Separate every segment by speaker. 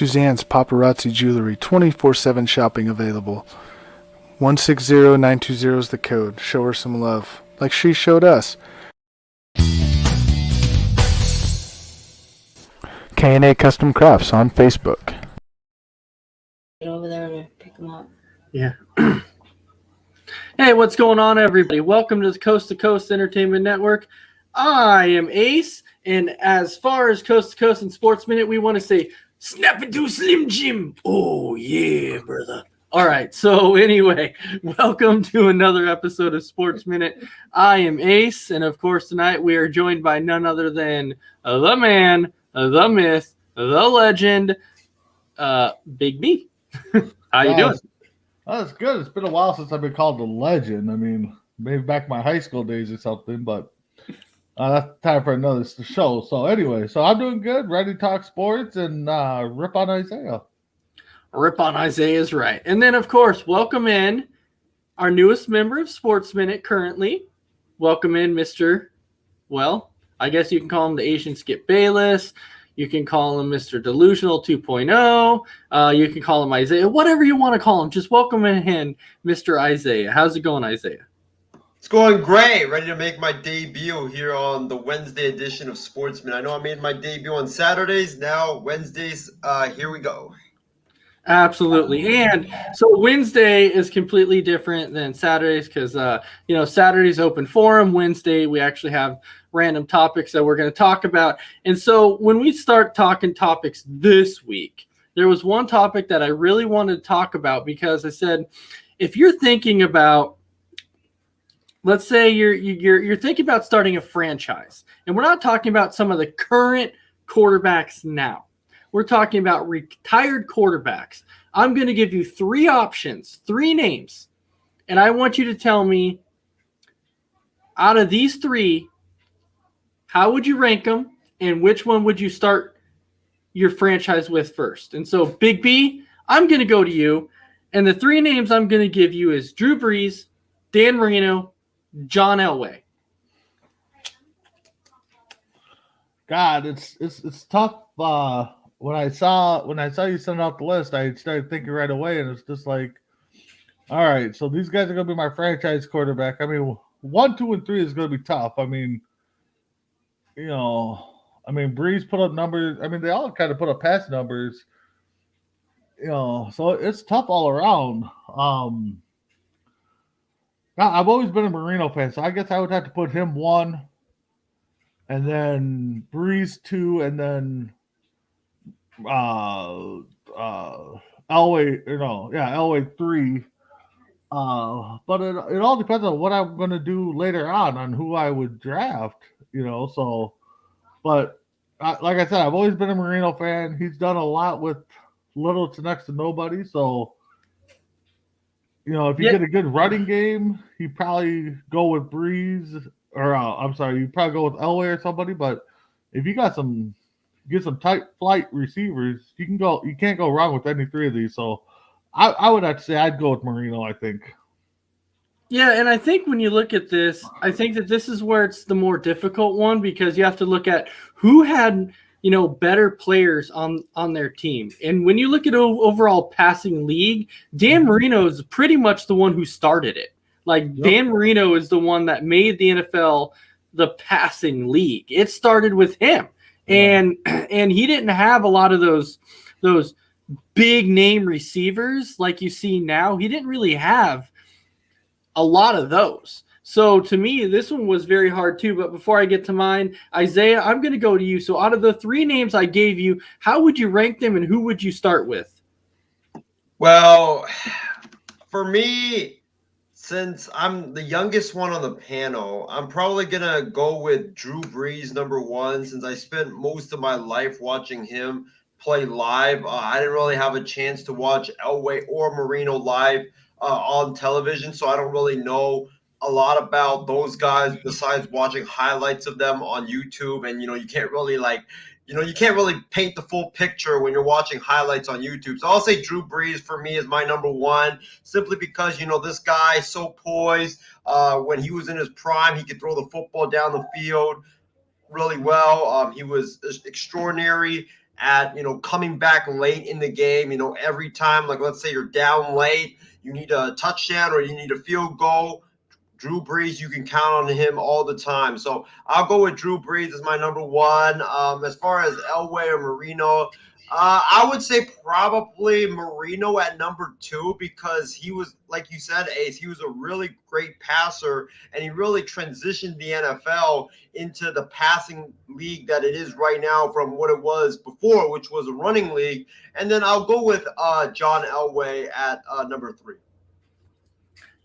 Speaker 1: Suzanne's Paparazzi Jewelry, 24/7 shopping available. 160920 is the code. Show her some love, like she showed us. K&A Custom Crafts on Facebook.
Speaker 2: Get over there to pick them up.
Speaker 3: Yeah. Hey, what's going on, everybody? Welcome to the Coast to Coast Entertainment Network. I am Ace, and as far as Coast to Coast and Sports Minute, we want to say, snap into Slim Jim. Oh, yeah, brother. All right, so anyway, welcome to another episode of Sports Minute. I am Ace, and of course, tonight we are joined by none other than the man, the myth, the legend, Big B. How you doing?
Speaker 4: That's good. It's been a while since I've been called the legend. I mean, maybe back my high school days or something, but that's time for another show. So anyway, I'm doing good. Ready to talk sports and rip on Isaiah.
Speaker 3: Rip on Isaiah is right. And then, of course, welcome in our newest member of Sports Minute currently. Welcome in Mr. Well, I guess you can call him the Asian Skip Bayless. You can call him Mr. Delusional 2.0. You can call him Isaiah. Whatever you want to call him. Just welcome in Mr. Isaiah. How's it going, Isaiah?
Speaker 5: It's going great. Ready to make my debut here on the Wednesday edition of Sportsman. I know I made my debut on Saturdays. Now Wednesdays, here we go.
Speaker 3: Absolutely. And so Wednesday is completely different than Saturdays because, Saturday's open forum. Wednesday, we actually have random topics that we're going to talk about. And so when we start talking topics this week, there was one topic that I really wanted to talk about because I said, if you're thinking about, let's say you're thinking about starting a franchise, and we're not talking about some of the current quarterbacks now. We're talking about retired quarterbacks. I'm going to give you three options, three names, and I want you to tell me, out of these three, how would you rank them, and which one would you start your franchise with first? And so, Big B, I'm going to go to you, and the three names I'm going to give you is Drew Brees, Dan Marino, John Elway.
Speaker 4: God, it's tough. When I saw you send out the list, I started thinking right away, and it's just like, all right, so these guys are going to be my franchise quarterback. I mean, 1, 2, and 3 is going to be tough. I mean, Breeze put up numbers. I mean, they all kind of put up pass numbers. So it's tough all around. I've always been a Marino fan, so I guess I would have to put him 1, and then Breeze 2, and then Elway 3. But it all depends on what I'm going to do later on who I would draft. So, but like I said, I've always been a Marino fan. He's done a lot with little to next to nobody. So, if you get a good running game, you probably go with Breeze, or you probably go with Elway or somebody. But if you got get some tight flight receivers, you can't go wrong with any three of these. So, I would have to say I'd go with Marino, I think.
Speaker 3: Yeah, and I think when you look at this, I think that this is where it's the more difficult one because you have to look at who had, better players on their team. And when you look at overall passing league, Dan Marino is pretty much the one who started it. Dan Marino is the one that made the NFL the passing league. It started with him. And he didn't have a lot of those big name receivers like you see now. He didn't really have a lot of those. So to me, this one was very hard too. But before I get to mine, Isaiah, I'm going to go to you. So out of the three names I gave you, how would you rank them and who would you start with?
Speaker 5: Well, for me, since I'm the youngest one on the panel, I'm probably going to go with Drew Brees, number 1, since I spent most of my life watching him play live. I didn't really have a chance to watch Elway or Marino live on television, so I don't really know a lot about those guys besides watching highlights of them on YouTube. And, you can't really you can't really paint the full picture when you're watching highlights on YouTube. So I'll say Drew Brees for me is my number 1, simply because, this guy is so poised. When he was in his prime, he could throw the football down the field really well. He was extraordinary at, coming back late in the game. Every time, like let's say you're down late, you need a touchdown or you need a field goal. Drew Brees, you can count on him all the time. So I'll go with Drew Brees as my number one. As far as Elway or Marino, I would say probably Marino at number two, because he was, like you said, Ace, he was a really great passer, and he really transitioned the NFL into the passing league that it is right now from what it was before, which was a running league. And then I'll go with John Elway at number three.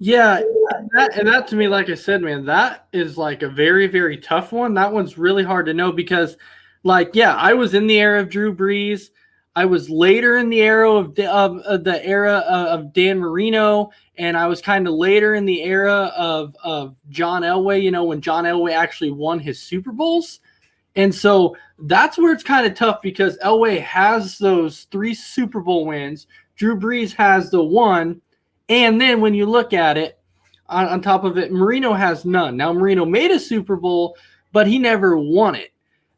Speaker 3: Yeah, and that to me, like I said, man, that is like a very, very tough one. That one's really hard to know because, like, yeah, I was in the era of Drew Brees. I was later in the era of the era of Dan Marino, and I was kind of later in the era of John Elway, when John Elway actually won his Super Bowls. And so that's where it's kind of tough because Elway has those 3 Super Bowl wins. Drew Brees has the 1. And then when you look at it, on top of it, Marino has none. Now, Marino made a Super Bowl, but he never won it.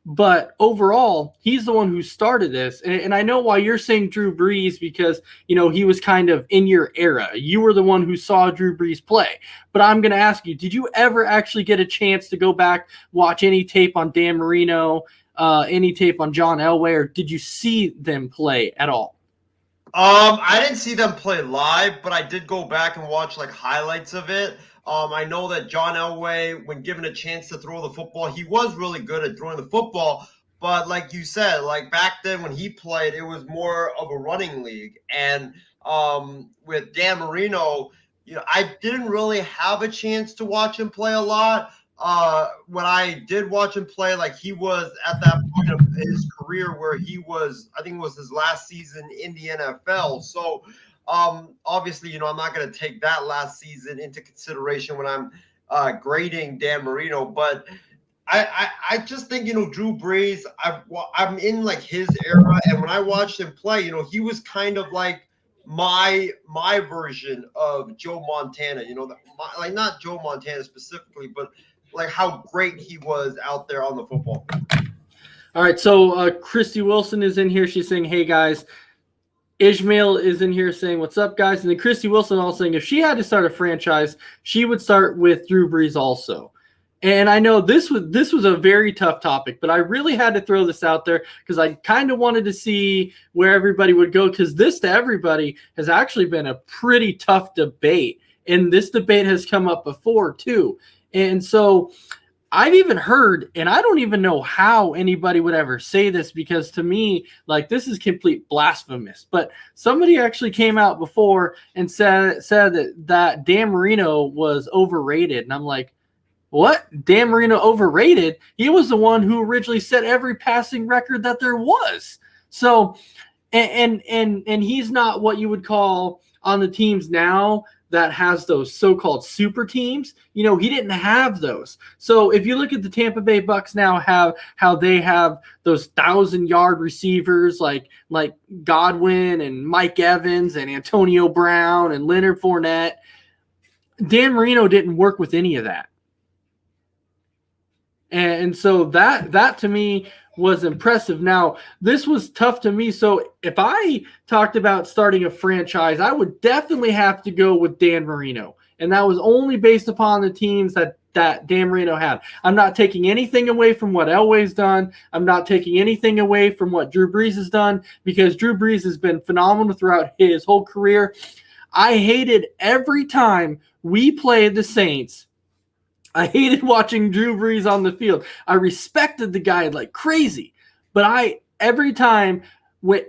Speaker 3: But overall, he's the one who started this. And I know why you're saying Drew Brees because, he was kind of in your era. You were the one who saw Drew Brees play. But I'm going to ask you, did you ever actually get a chance to go back, watch any tape on Dan Marino, any tape on John Elway, or did you see them play at all?
Speaker 5: I didn't see them play live, but I did go back and watch like highlights of it. I know that John Elway, when given a chance to throw the football, he was really good at throwing the football. But like you said, like back then when he played, it was more of a running league. And with Dan Marino, I didn't really have a chance to watch him play a lot. When I did watch him play, like he was at that point of his career where he was, I think it was his last season in the NFL. So obviously, I'm not going to take that last season into consideration when I'm grading Dan Marino. But I just think, Drew Brees, I'm in like his era. And when I watched him play, he was kind of like my version of Joe Montana, like not Joe Montana specifically, but like how great he was out there on the football field.
Speaker 3: All right, so Christy Wilson is in here. She's saying, hey, guys. Ishmael is in here saying, what's up, guys? And then Christy Wilson also saying if she had to start a franchise, she would start with Drew Brees also. And I know this was a very tough topic, but I really had to throw this out there because I kind of wanted to see where everybody would go, because this to everybody has actually been a pretty tough debate. And this debate has come up before too. And so I've even heard, and I don't even know how anybody would ever say this, because to me, like, this is complete blasphemous. But somebody actually came out before and said that Dan Marino was overrated. And I'm like, what? Dan Marino overrated? He was the one who originally set every passing record that there was. So, and he's not what you would call on the teams now that has those so-called super teams. He didn't have those. So if you look at the Tampa Bay Bucks now, how they have those 1,000-yard receivers like Godwin and Mike Evans and Antonio Brown and Leonard Fournette, Dan Marino didn't work with any of that. And so that to me was impressive. Now, this was tough to me. So if I talked about starting a franchise, I would definitely have to go with Dan Marino. And that was only based upon the teams that Dan Marino had. I'm not taking anything away from what Elway's done. I'm not taking anything away from what Drew Brees has done, because Drew Brees has been phenomenal throughout his whole career. I hated every time we played the Saints. I hated watching Drew Brees on the field. I respected the guy like crazy. But every time,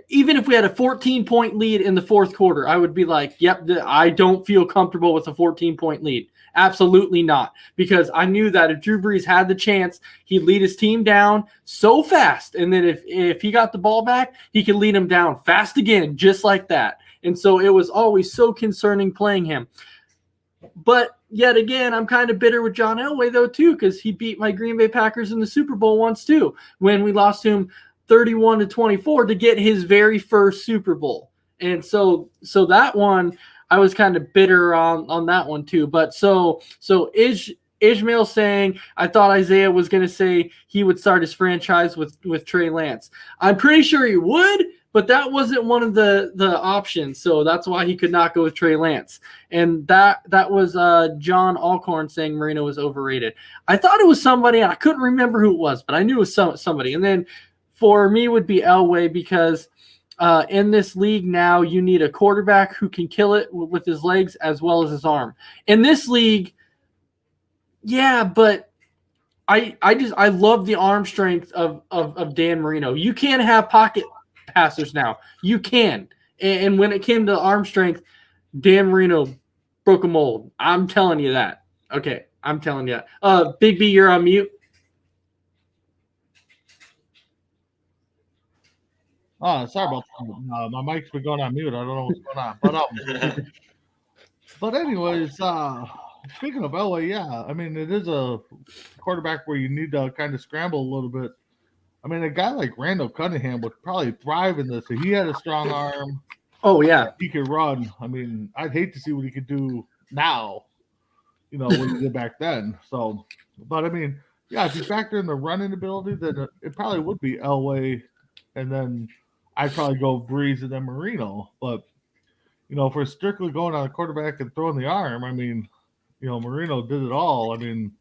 Speaker 3: even if we had a 14-point lead in the fourth quarter, I would be like, yep, I don't feel comfortable with a 14-point lead. Absolutely not. Because I knew that if Drew Brees had the chance, he'd lead his team down so fast. And then if he got the ball back, he could lead him down fast again, just like that. And so it was always so concerning playing him. But yet again, I'm kind of bitter with John Elway, though, too, because he beat my Green Bay Packers in the Super Bowl once, too, when we lost to him 31-24 to get his very first Super Bowl. And so that one, I was kind of bitter on that one, too. But so Ishmael saying, I thought Isaiah was going to say he would start his franchise with Trey Lance. I'm pretty sure he would, but that wasn't one of the options. So that's why he could not go with Trey Lance. And that was John Alcorn saying Marino was overrated. I thought it was somebody, and I couldn't remember who it was, but I knew it was somebody. And then for me would be Elway, because in this league now, you need a quarterback who can kill it with his legs as well as his arm. In this league, yeah, but I love the arm strength of Dan Marino. You can't have pocket passers now. You can. And when it came to arm strength, Dan Marino broke a mold. I'm telling you that. Okay, I'm telling you that. Big B, you're on mute.
Speaker 4: Oh, sorry about that. My mic's been going on mute. I don't know what's going on. But anyways, speaking of Elway, yeah, I mean, it is a quarterback where you need to kind of scramble a little bit. I mean, a guy like Randall Cunningham would probably thrive in this. If he had a strong arm.
Speaker 3: Oh, yeah.
Speaker 4: He could run. I mean, I'd hate to see what he could do now, what he did back then. So, but I mean, yeah, if you factor in the running ability, then it probably would be Elway, and then I'd probably go Breeze and then Marino. But, if we're strictly going on a quarterback and throwing the arm, I mean, Marino did it all. I mean,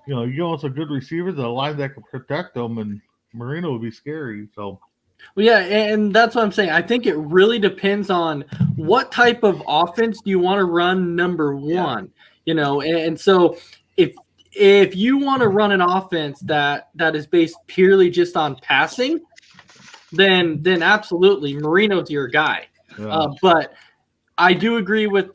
Speaker 4: you give us some good receivers, a line that can protect them, and Marino would be scary. So,
Speaker 3: well, yeah, and that's what I'm saying. I think it really depends on what type of offense do you want to run. Number one, and so if you want to run an offense that is based purely just on passing, then absolutely Marino's your guy. Yeah. But I do agree with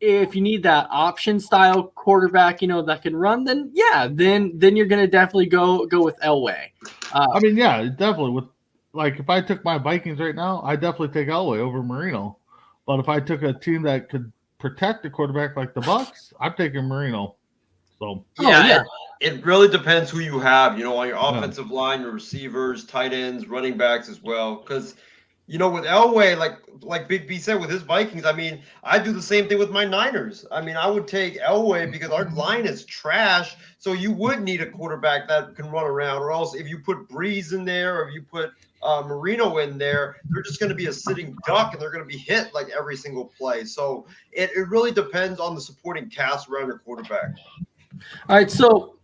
Speaker 3: if you need that option style quarterback, that can run, then yeah, then you're going to definitely go with Elway.
Speaker 4: I mean, yeah, definitely. If I took my Vikings right now, I definitely take Elway over Marino. But if I took a team that could protect the quarterback like the Bucs, I'm taking Marino. So
Speaker 5: yeah. It really depends who you have, on your offensive line, your receivers, tight ends, running backs as well. Because with Elway, like Big B said, with his Vikings, I mean, I do the same thing with my Niners. I mean, I would take Elway because our line is trash. So you would need a quarterback that can run around, or else if you put Breeze in there, or if you put Marino in there, they're just going to be a sitting duck, and they're going to be hit like every single play. So it really depends on the supporting cast around your quarterback.
Speaker 3: All right, so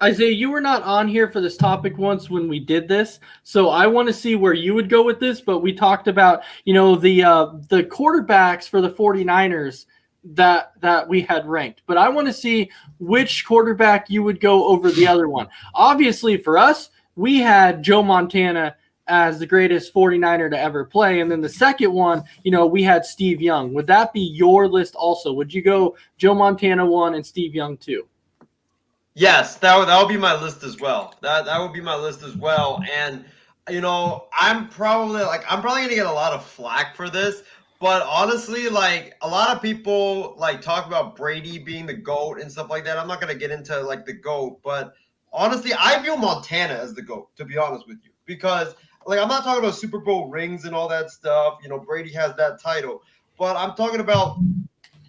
Speaker 3: Isaiah, you were not on here for this topic once when we did this, so I want to see where you would go with this, but we talked about, the quarterbacks for the 49ers that we had ranked, but I want to see which quarterback you would go over the other one. Obviously, for us, we had Joe Montana as the greatest 49er to ever play, and then the second one, we had Steve Young. Would that be your list also? Would you go Joe Montana 1 and Steve Young 2?
Speaker 5: Yes, that would be my list as well. That would be my list as well. And I'm probably gonna get a lot of flack for this, but honestly, a lot of people talk about Brady being the GOAT and stuff like that. I'm not gonna get into the GOAT, but honestly, I view Montana as the GOAT, to be honest with you, because I'm not talking about Super Bowl rings and all that stuff. Brady has that title, but I'm talking about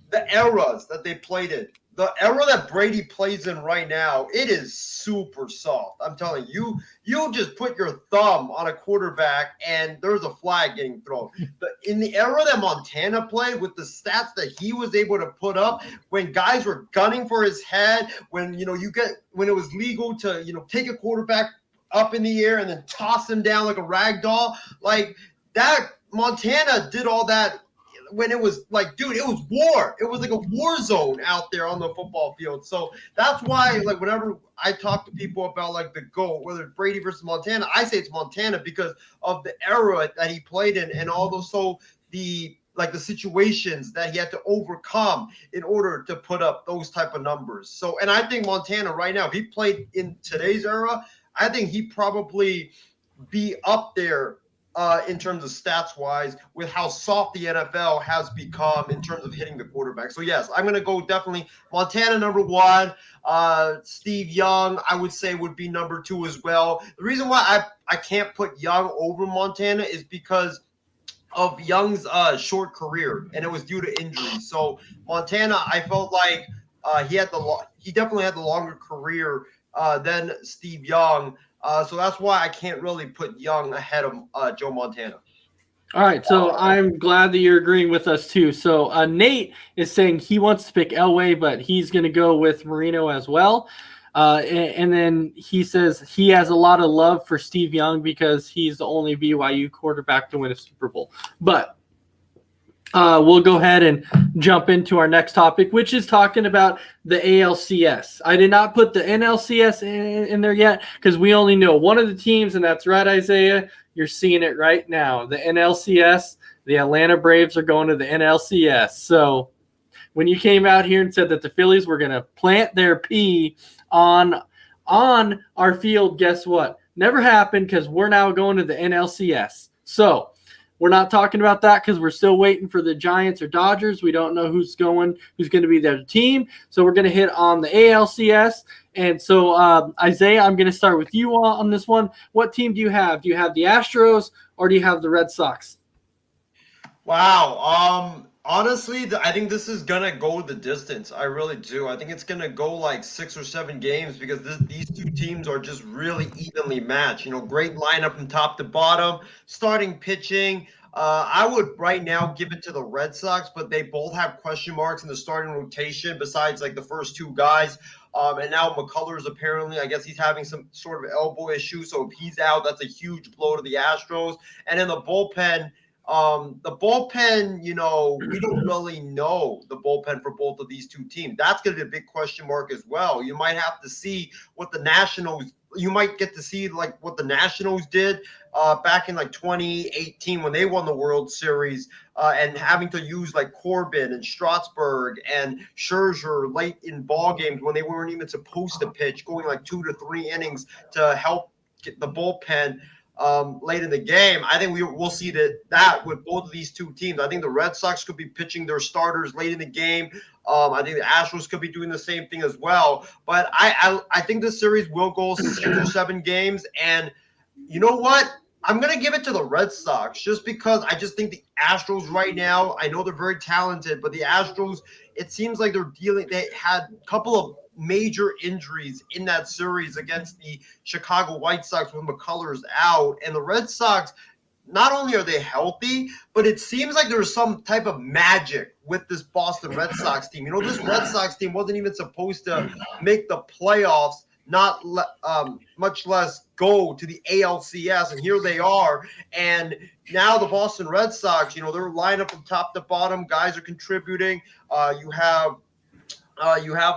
Speaker 5: the eras that they played in. The era that Brady plays in right now, it is super soft. I'm telling you, you just put your thumb on a quarterback and there's a flag getting thrown. But in the era that Montana played, with the stats that he was able to put up, when guys were gunning for his head, when when it was legal to take a quarterback up in the air and then toss him down like a rag doll, that Montana did all that. When it was dude, it was war. It was like a war zone out there on the football field. So that's why, whenever I talk to people about the GOAT, whether it's Brady versus Montana, I say it's Montana because of the era that he played in and also the situations that he had to overcome in order to put up those type of numbers. So, and I think Montana right now, if he played in today's era, I think he'd probably be up there in terms of stats wise with how soft the NFL has become in terms of hitting the quarterback. So yes, I'm going to go definitely Montana number 1. Steve Young, I would say, would be number 2 as well. The reason why I can't put Young over Montana is because of Young's short career, and it was due to injury. So Montana, I felt like he definitely had the longer career than Steve Young. So that's why I can't really put Young ahead of Joe Montana.
Speaker 3: All right, so I'm glad that you're agreeing with us too. So Nate is saying he wants to pick Elway, but he's going to go with Marino as well. And then he says he has a lot of love for Steve Young because he's the only BYU quarterback to win a Super Bowl. But we'll go ahead and jump into our next topic, which is talking about the ALCS. I did not put the NLCS in there yet because we only know one of the teams, and that's right, Isaiah. You're seeing it right now. The NLCS, the Atlanta Braves are going to the NLCS. So when you came out here and said that the Phillies were going to plant their pea on our field, guess what? Never happened because we're now going to the NLCS. So we're not talking about that because we're still waiting for the Giants or Dodgers. We don't know who's going to be their team. So we're going to hit on the ALCS. And so, Isaiah, I'm going to start with you on this one. What team do you have? Do you have the Astros or do you have the Red Sox?
Speaker 5: Wow. Honestly, I think this is going to go the distance. I really do. I think it's going to go like 6 or 7 games because these two teams are just really evenly matched. Great lineup from top to bottom, starting pitching. I would right now give it to the Red Sox, but they both have question marks in the starting rotation besides like the first 2 guys. And now McCullers apparently, I guess he's having some sort of elbow issue. So if he's out, that's a huge blow to the Astros. And in the bullpen, we don't really know the bullpen for both of these two teams. That's going to be a big question mark as well. You might have to see what the Nationals – you might get to see like what the Nationals did back in like 2018 when they won the World Series and having to use like Corbin and Strasburg and Scherzer late in ball games when they weren't even supposed to pitch, going like 2 to 3 innings to help get the bullpen late in the game. I think we'll see that with both of these two teams. I think the Red Sox could be pitching their starters late in the game. I think the Astros could be doing the same thing as well. But I think this series will go 6 or 7 games. And you know what? I'm going to give it to the Red Sox just because I just think the Astros right now, I know they're very talented, but the Astros, it seems like they had a couple of major injuries in that series against the Chicago White Sox with McCullers out. And the Red Sox, not only are they healthy, but it seems like there's some type of magic with this Boston Red Sox team. This Red Sox team wasn't even supposed to make the playoffs, much less go to the ALCS, and here they are. And now the Boston Red Sox, their lineup from top to bottom, guys are contributing. You have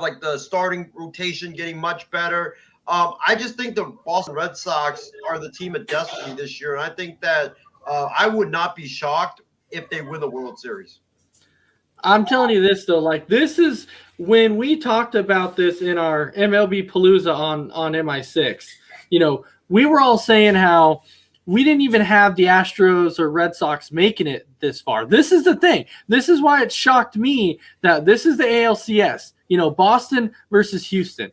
Speaker 5: like the starting rotation getting much better. I just think the Boston Red Sox are the team of destiny this year, and I think that I would not be shocked if they win the World Series.
Speaker 3: I'm telling you this, though. Like, this is when we talked about this in our MLB Palooza on MI6. We were all saying how we didn't even have the Astros or Red Sox making it this far. This is the thing. This is why it shocked me that this is the ALCS. Boston versus Houston.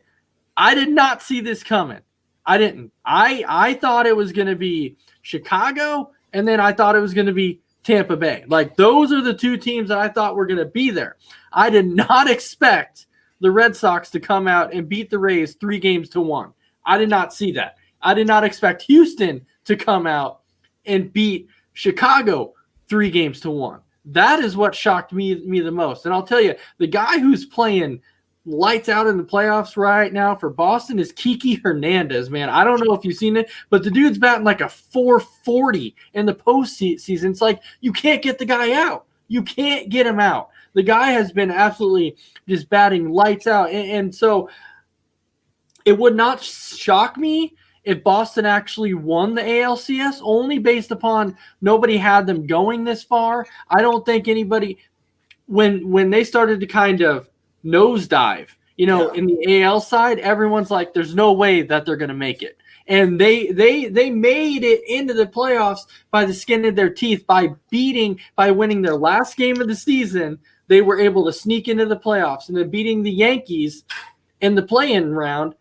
Speaker 3: I did not see this coming. I didn't. I thought it was going to be Chicago, and then I thought it was going to be Tampa Bay. Like, those are the two teams that I thought were going to be there. I did not expect the Red Sox to come out and beat the Rays 3-1. I did not see that. I did not expect Houston to come out and beat Chicago 3-1. That is what shocked me the most. And I'll tell you, the guy who's playing lights out in the playoffs right now for Boston is Kiki Hernandez, man. I don't know if you've seen it, but the dude's batting like a 440 in the postseason. It's like you can't get the guy out. You can't get him out. The guy has been absolutely just batting lights out. And so it would not shock me if Boston actually won the ALCS, only based upon nobody had them going this far. I don't think anybody, when they started to kind of nosedive, in the AL side, everyone's like, there's no way that they're going to make it. And they made it into the playoffs by the skin of their teeth, by winning their last game of the season. They were able to sneak into the playoffs, and then beating the Yankees in the play-in round,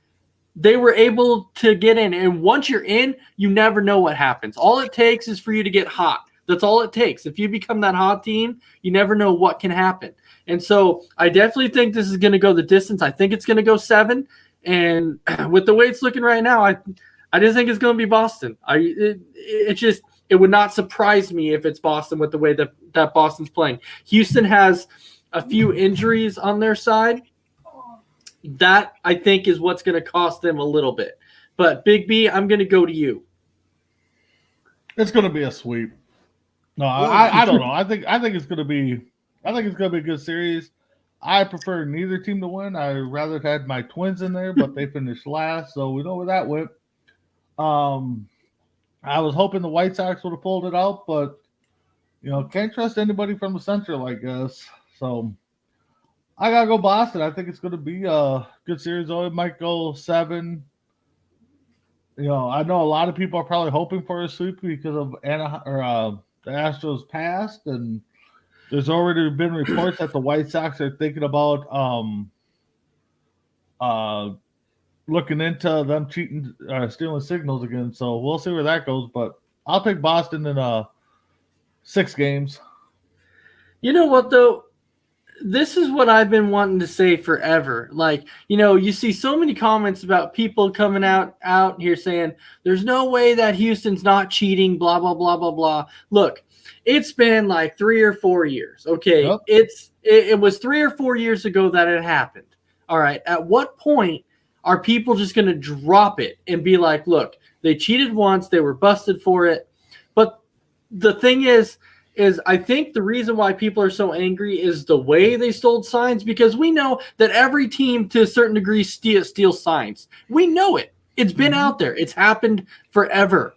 Speaker 3: they were able to get in. And once you're in, you never know what happens. All it takes is for you to get hot. That's all it takes. If you become that hot team, you never know what can happen. And so I definitely think this is going to go the distance. I think it's going to go 7. And with the way it's looking right now, I just think it's going to be Boston. It would not surprise me if it's Boston with the way that Boston's playing. Houston has a few injuries on their side. That, I think, is what's going to cost them a little bit. But, Big B, I'm going to go to you.
Speaker 4: It's going to be a sweep. No, I don't know. I think it's going to be a good series. I prefer neither team to win. I rather have had my Twins in there, but they finished last, so we know where that went. I was hoping the White Sox would have pulled it out, but can't trust anybody from the Central, I guess. So I gotta go Boston. I think it's going to be a good series. Though it might go 7. I know a lot of people are probably hoping for a sweep because of the Astros past, and there's already been reports that the White Sox are thinking about looking into them cheating, stealing signals again. So we'll see where that goes. But I'll take Boston in 6 games. You
Speaker 3: know what, though? This is what I've been wanting to say forever. Like, you see so many comments about people coming out here saying there's no way that Houston's not cheating, blah, blah, blah, blah, blah. Look, it's been like 3 or 4 years. Okay. Yep. It was 3 or 4 years ago that it happened. All right. At what point are people just going to drop it and be like, look, they cheated once, they were busted for it. But the thing is I think the reason why people are so angry is the way they stole signs, because we know that every team to a certain degree steals signs. We know it. It's been out there. It's happened forever.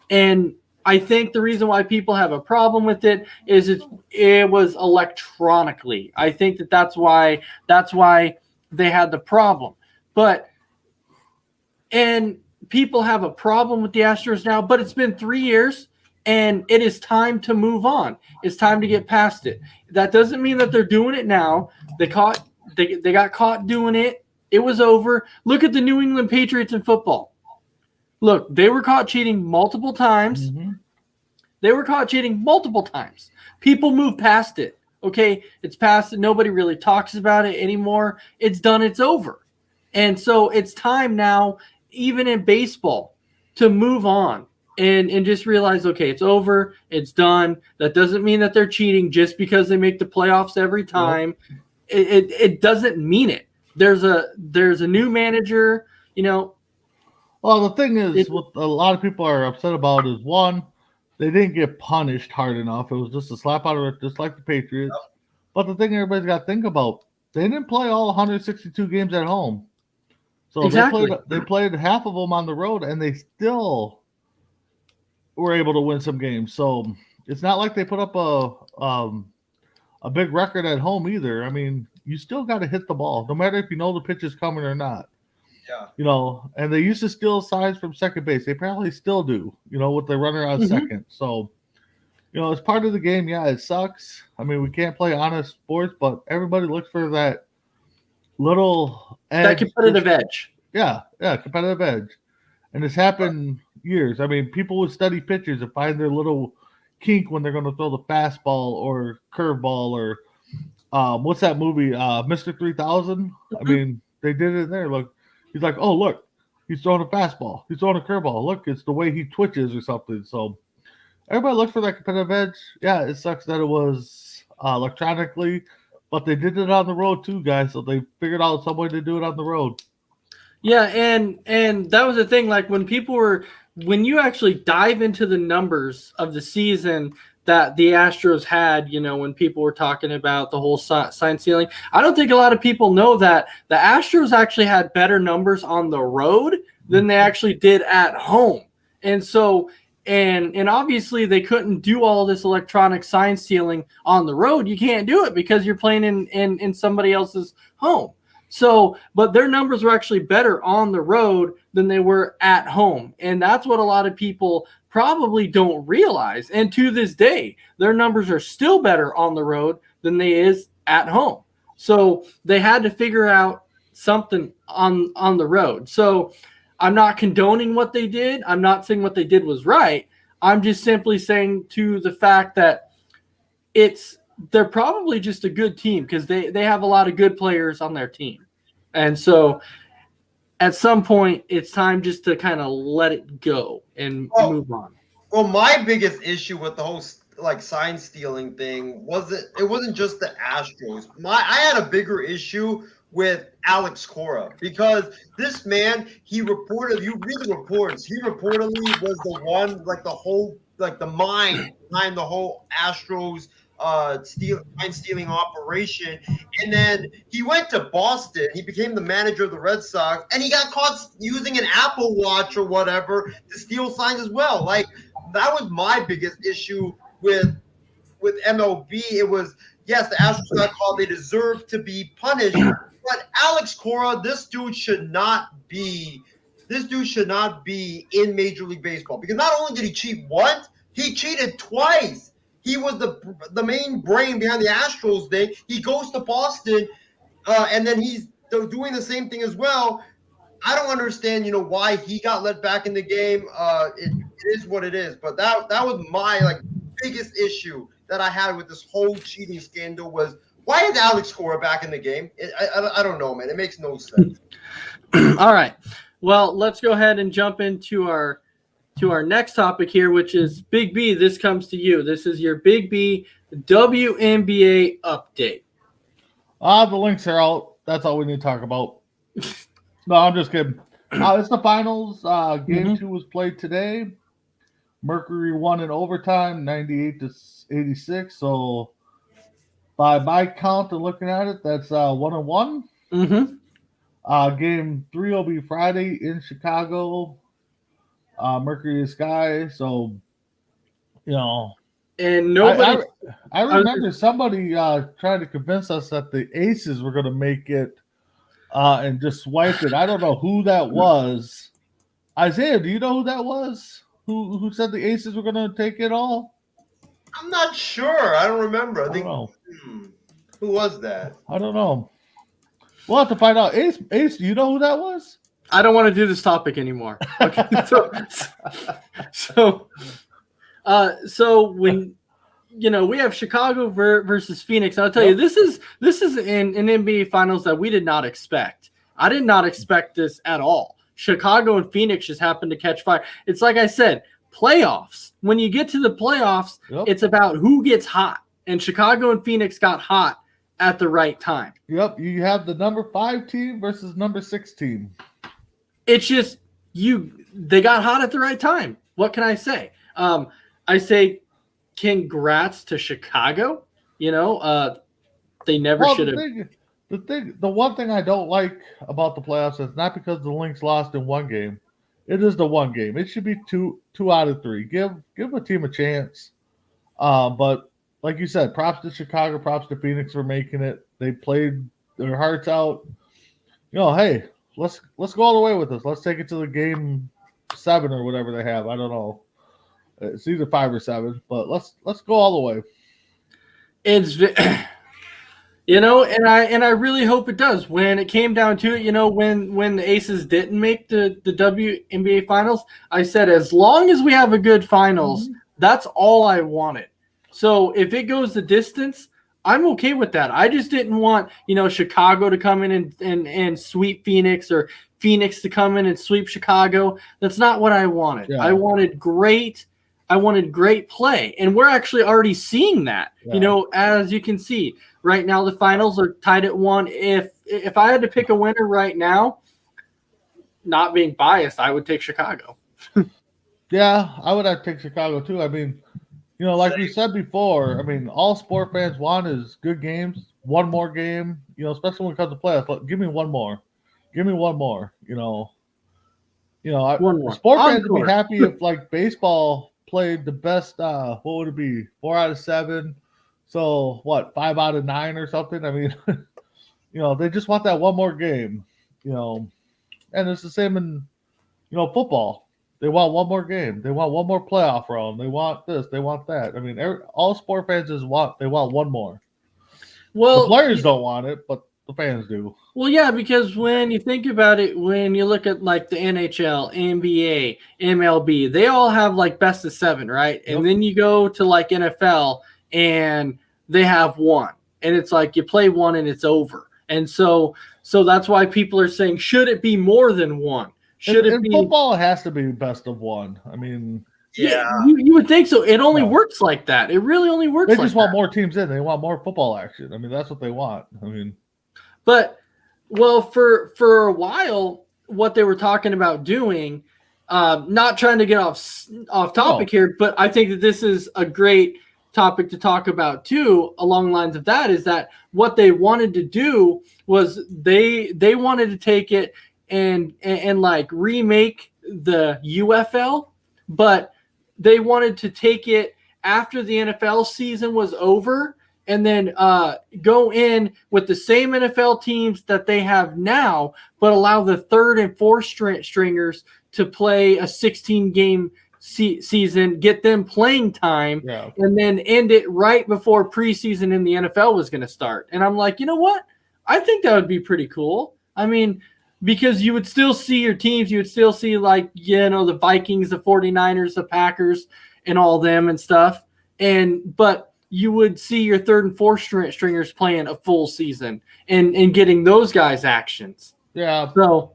Speaker 3: And I think the reason why people have a problem with it is it was electronically. I think that's why they had the problem. And people have a problem with the Astros now, but it's been 3 years. And it is time to move on. It's time to get past it. That doesn't mean that they're doing it now. They got caught doing it. It was over. Look at the New England Patriots in football. Look, they were caught cheating multiple times. Mm-hmm. They were caught cheating multiple times. People move past it. Okay, it's past it. Nobody really talks about it anymore. It's done. It's over. And so it's time now, even in baseball, to move on. And just realize, okay, it's over, it's done. That doesn't mean that they're cheating just because they make the playoffs every time. Yep. It doesn't mean it. There's a new manager,
Speaker 4: Well, the thing is, what a lot of people are upset about is, one, they didn't get punished hard enough. It was just a slap out of it, just like the Patriots. Yep. But the thing everybody's got to think about, they didn't play all 162 games at home. So exactly. They played half of them on the road, and they still were able to win some games. So it's not like they put up a big record at home either. I mean, you still got to hit the ball, no matter if you know the pitch is coming or not. Yeah. And they used to steal signs from second base. They probably still do, with the runner on second. So, it's part of the game. Yeah, it sucks. I mean, we can't play honest sports, but everybody looks for that little edge.
Speaker 3: That competitive edge.
Speaker 4: Yeah, competitive edge. And it's happened years. I mean, people would study pitchers and find their little kink when they're going to throw the fastball or curveball or what's that movie, Mr. 3000? I mean, they did it there. Look, he's like, oh, look, he's throwing a fastball. He's throwing a curveball. Look, it's the way he twitches or something. So everybody looks for that competitive edge. Yeah, it sucks that it was electronically, but they did it on the road too, guys. So they figured out some way to do it on the road.
Speaker 3: Yeah, and that was the thing. Like when you actually dive into the numbers of the season that the Astros had, when people were talking about the whole sign stealing, I don't think a lot of people know that the Astros actually had better numbers on the road than they actually did at home. And so, and obviously they couldn't do all this electronic sign stealing on the road. You can't do it because you're playing in somebody else's home. So, but their numbers were actually better on the road than they were at home. And that's what a lot of people probably don't realize. And to this day, their numbers are still better on the road than they is at home. So they had to figure out something on the road. So I'm not condoning what they did. I'm not saying what they did was right. I'm just simply saying to the fact that they're probably just a good team because they have a lot of good players on their team. And so at some point it's time just to kind of let it go and move on.
Speaker 5: Well, my biggest issue with the whole sign stealing thing wasn't just the Astros. I had a bigger issue with Alex Cora because this man, you read the reports, he reportedly was the one, the mind behind the whole Astros sign stealing operation. And then he went to Boston. He became the manager of the Red Sox, and he got caught using an Apple Watch or whatever to steal signs as well. Like, that was my biggest issue with MLB. It was, yes, the Astros got caught. They deserve to be punished. But Alex Cora, this dude should not be in Major League Baseball because not only did he cheat once, he cheated twice. He was the main brain behind the Astros thing. He goes to Boston, and then he's doing the same thing as well. I don't understand, why he got let back in the game. It is what it is. But that was my biggest issue that I had with this whole cheating scandal was, why is Alex Cora back in the game? I don't know, man. It makes no sense.
Speaker 3: All right. Well, let's go ahead and jump into our next topic here, which is Big B. This comes to you. This is your Big B WNBA update.
Speaker 4: The links are out. That's all we need to talk about. No, I'm just kidding. It's the finals. Game 2 was played today. Mercury won in overtime, 98-86. So by my count and looking at it, that's 1-1. Game 3 will be Friday in Chicago. Mercury is Sky. So,
Speaker 3: and nobody.
Speaker 4: I remember somebody trying to convince us that the Aces were going to make it and just swiped it. I don't know who that was. Isaiah, do you know who that was? Who said the Aces were going to take it all?
Speaker 5: I'm not sure. I don't remember. I think.
Speaker 4: Know.
Speaker 5: Who was that?
Speaker 4: I don't know. We'll have to find out. Ace, do you know who that was?
Speaker 3: I don't want to do this topic anymore. Okay, so when we have Chicago versus Phoenix, I'll tell you this is an NBA Finals that we did not expect. I did not expect this at all. Chicago and Phoenix just happened to catch fire. It's like I said, playoffs. When you get to the playoffs, it's about who gets hot, and Chicago and Phoenix got hot at the right time.
Speaker 4: Yep, you have the number 5 team versus number 6 team.
Speaker 3: It's just they got hot at the right time. What can I say? I say congrats to Chicago. They never should have.
Speaker 4: The one thing I don't like about the playoffs is not because the Lynx lost in one game. It is the one game. It should be two out of 3. Give a team a chance. But like you said, props to Chicago, props to Phoenix for making it. They played their hearts out. Hey, let's go all the way with this. Let's take it to the game 7 or whatever they have. I don't know. It's either 5 or 7, but let's go all the way.
Speaker 3: It's and I really hope it does. When it came down to it, when the Aces didn't make the WNBA Finals, I said as long as we have a good finals, that's all I wanted. So if it goes the distance, I'm okay with that. I just didn't want, Chicago to come in and sweep Phoenix or Phoenix to come in and sweep Chicago. That's not what I wanted. Yeah. I wanted great play. And we're actually already seeing that. Yeah. As you can see, right now the finals are tied at 1. If I had to pick a winner right now, not being biased, I would take Chicago.
Speaker 4: Yeah, I would have to take Chicago too. I mean, like we said before, I mean, all sport fans want is good games, one more game, especially when it comes to playoffs. But give me one more. One more. Sport fans would be happy if baseball played the best. What would it be? 4 out of 7. So what? 5 out of 9 or something. I mean, they just want that one more game. And it's the same in football. They want one more game. They want one more playoff round. They want this. They want that. I mean, all sport fans want one more. Well, the players don't want it, but The fans do.
Speaker 3: Well, yeah, because when you think about it, when you look at like the NHL, NBA, MLB, they all have like best of 7, right?
Speaker 4: Yep.
Speaker 3: And then you go to like NFL and they have 1. And it's like you play 1 and it's over. And so that's why people are saying, should it be more than 1? Should it be
Speaker 4: football? It has to be best of 1. I mean,
Speaker 3: yeah, you would think so. It only works like that. It really only works.
Speaker 4: They just want more teams in. They want more football action. I mean, that's what they want. I mean,
Speaker 3: but well, for a while, what they were talking about doing, not trying to get off topic here, but I think that this is a great topic to talk about too, along the lines of that, is that what they wanted to do was they wanted to take it and like remake the UFL, but they wanted to take it after the NFL season was over and then go in with the same NFL teams that they have now, but allow the third and fourth stringers to play a 16-game season, get them playing time, and then end it right before preseason in the NFL was going to start. And I'm like, you know what? I think that would be pretty cool. I mean, because you would still see your teams. You would still see, like, you know, the Vikings, the 49ers, the Packers, and all them and stuff. But you would see your third and fourth stringers playing a full season and getting those guys actions.
Speaker 4: Yeah.
Speaker 3: So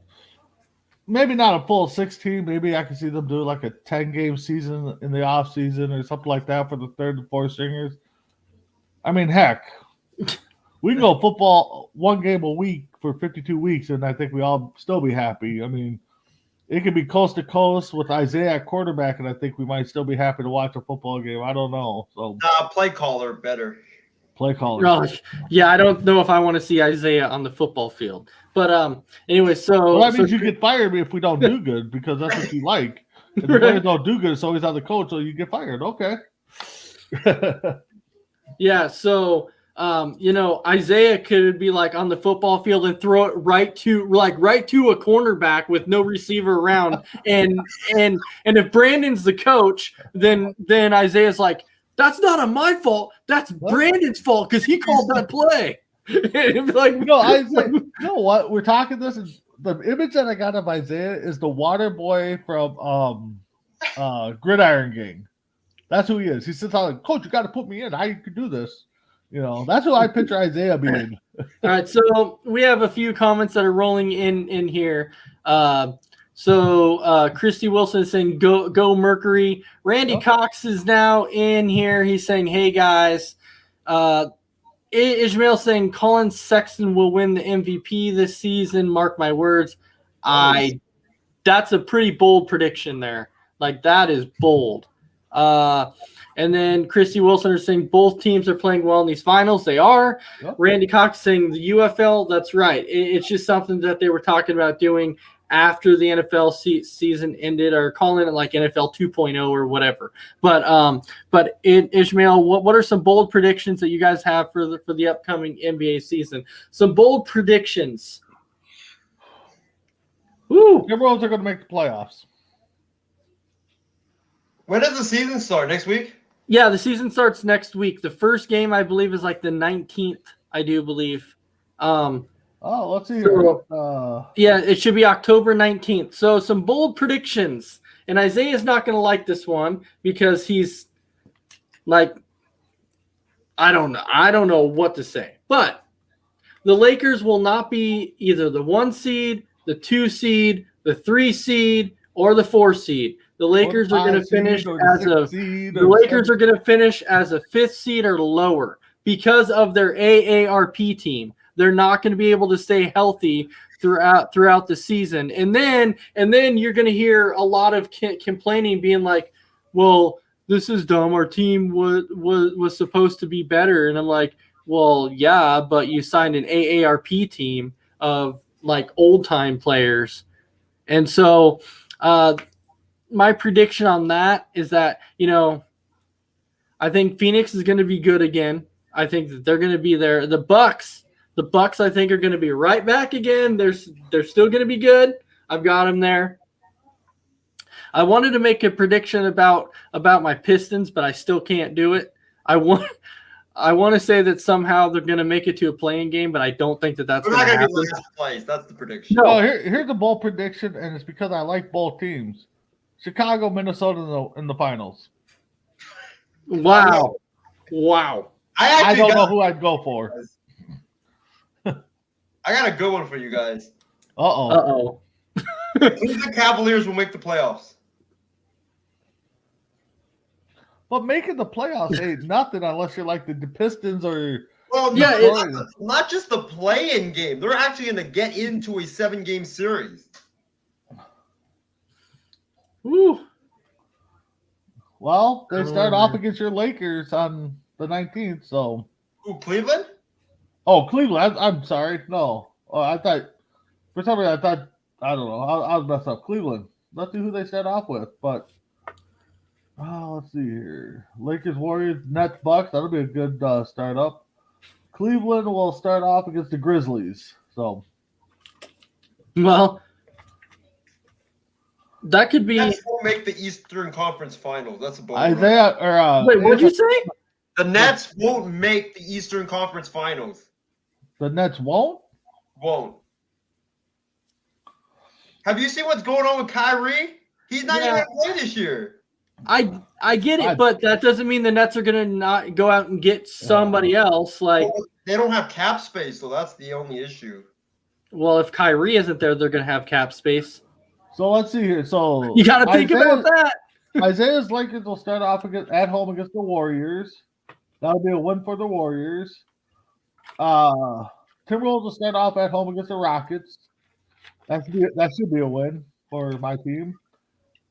Speaker 4: maybe not a full 16. Maybe I can see them do like a 10-game season in the off season or something like that for the third and fourth stringers. I mean, heck, we can go football 1 game a week for 52 weeks, and I think we all still be happy. I mean, it could be coast to coast with Isaiah at quarterback, and I think we might still be happy to watch a football game. I don't know. So
Speaker 5: play caller better.
Speaker 4: Play caller.
Speaker 3: Oh, yeah, I don't know if I want to see Isaiah on the football field. But anyway, so
Speaker 4: that means you get fired if we don't do good, because that's what you like. If the players don't do good, it's always on the coach, so you get fired. Okay.
Speaker 3: Yeah, so you know, Isaiah could be like on the football field and throw it right to a cornerback with no receiver around, and if Brandon's the coach, then Isaiah's like, that's not my fault. That's Brandon's fault because he called that play. It'd be like,
Speaker 4: no, Isaiah, you know what? We're talking this. The image that I got of Isaiah is the water boy from Gridiron Gang. That's who he is. He sits out like, Coach, you got to put me in. How you could do this? You know, that's who I picture Isaiah being.
Speaker 3: All right, so we have a few comments that are rolling in here. So Christy Wilson is saying, go Mercury. Randy Cox is now in here. He's saying, hey, guys. Ishmael saying Colin Sexton will win the MVP this season. Mark my words. That's a pretty bold prediction there. Like, that is bold. And then Christy Wilson is saying both teams are playing well in these finals. They are. Yep. Randy Cox saying the UFL. That's right. It's just something that they were talking about doing after the NFL season ended, or calling it like NFL 2.0 or whatever. But Ishmael, what are some bold predictions that you guys have for the upcoming NBA season? Some bold predictions.
Speaker 4: Woo! Timberwolves are going to make the playoffs.
Speaker 5: When does the season start? Next week?
Speaker 3: Yeah, the season starts next week. The first game, I believe, is like the 19th, I do believe.
Speaker 4: Let's see here.
Speaker 3: Yeah, it should be October 19th. So some bold predictions. And Isaiah's not going to like this one because he's like, I don't know what to say. But the Lakers will not be either the 1 seed, the 2 seed, the 3 seed, or the 4 seed. The Lakers are going to finish as a 5th seed or lower because of their AARP team. They're not going to be able to stay healthy throughout the season. And then you're going to hear a lot of complaining, being like, well, this is dumb. Our team was supposed to be better. And I'm like, well, yeah, but you signed an AARP team of like old time players. And so my prediction on that is that, you know, I think Phoenix is going to be good again. I think that they're going to be there. The Bucks, I think, are going to be right back again. They're still going to be good. I've got them there. I wanted to make a prediction about my Pistons, but I still can't do it. I want to say that somehow they're going to make it to a playing game, but I don't think that that's
Speaker 5: We're
Speaker 3: going
Speaker 5: not
Speaker 3: to
Speaker 5: going to
Speaker 3: happen.
Speaker 5: be last place. That's the prediction.
Speaker 3: No.
Speaker 4: Oh, here's the bold prediction, and it's because I like both teams. Chicago, Minnesota in the finals.
Speaker 3: Wow. Wow.
Speaker 4: I don't know who I'd go for.
Speaker 5: I got a good one for you guys.
Speaker 4: Uh-oh.
Speaker 3: Uh-oh.
Speaker 5: Cleveland Cavaliers will make the playoffs.
Speaker 4: But making the playoffs ain't nothing unless you're like the Pistons or
Speaker 5: Well,
Speaker 3: Yeah,
Speaker 5: not just the play-in game. They're actually going to get into a 7-game series.
Speaker 3: Woo.
Speaker 4: well, they start off against your Lakers on the 19th, so
Speaker 5: Who, Cleveland?
Speaker 4: oh, Cleveland. I'm sorry. No. I thought for some reason I don't know. I was messed up. Cleveland. Let's see who they start off with, but let's see here. Lakers, Warriors, Nets, Bucks. That'll be a good start up. Cleveland will start off against the Grizzlies. So,
Speaker 3: Well, that could be.
Speaker 5: Nets won't make the Eastern Conference Finals. That's a bold
Speaker 4: Isaiah or
Speaker 3: Wait, what'd you say?
Speaker 5: The Nets won't make the Eastern Conference Finals.
Speaker 4: the Nets won't.
Speaker 5: Won't. Have you seen what's going on with Kyrie? He's not even going to play this year.
Speaker 3: I get it, but that doesn't mean the Nets are gonna not go out and get somebody else. Like,
Speaker 5: Well, they don't have cap space, so that's the only issue.
Speaker 3: well, if Kyrie isn't there, they're gonna have cap space.
Speaker 4: So let's see here. So
Speaker 3: You got to think about that.
Speaker 4: Isaiah's Lakers will start off at home against the Warriors. That'll be a win for the Warriors. Timberwolves will start off at home against the Rockets. That should be a win for my team.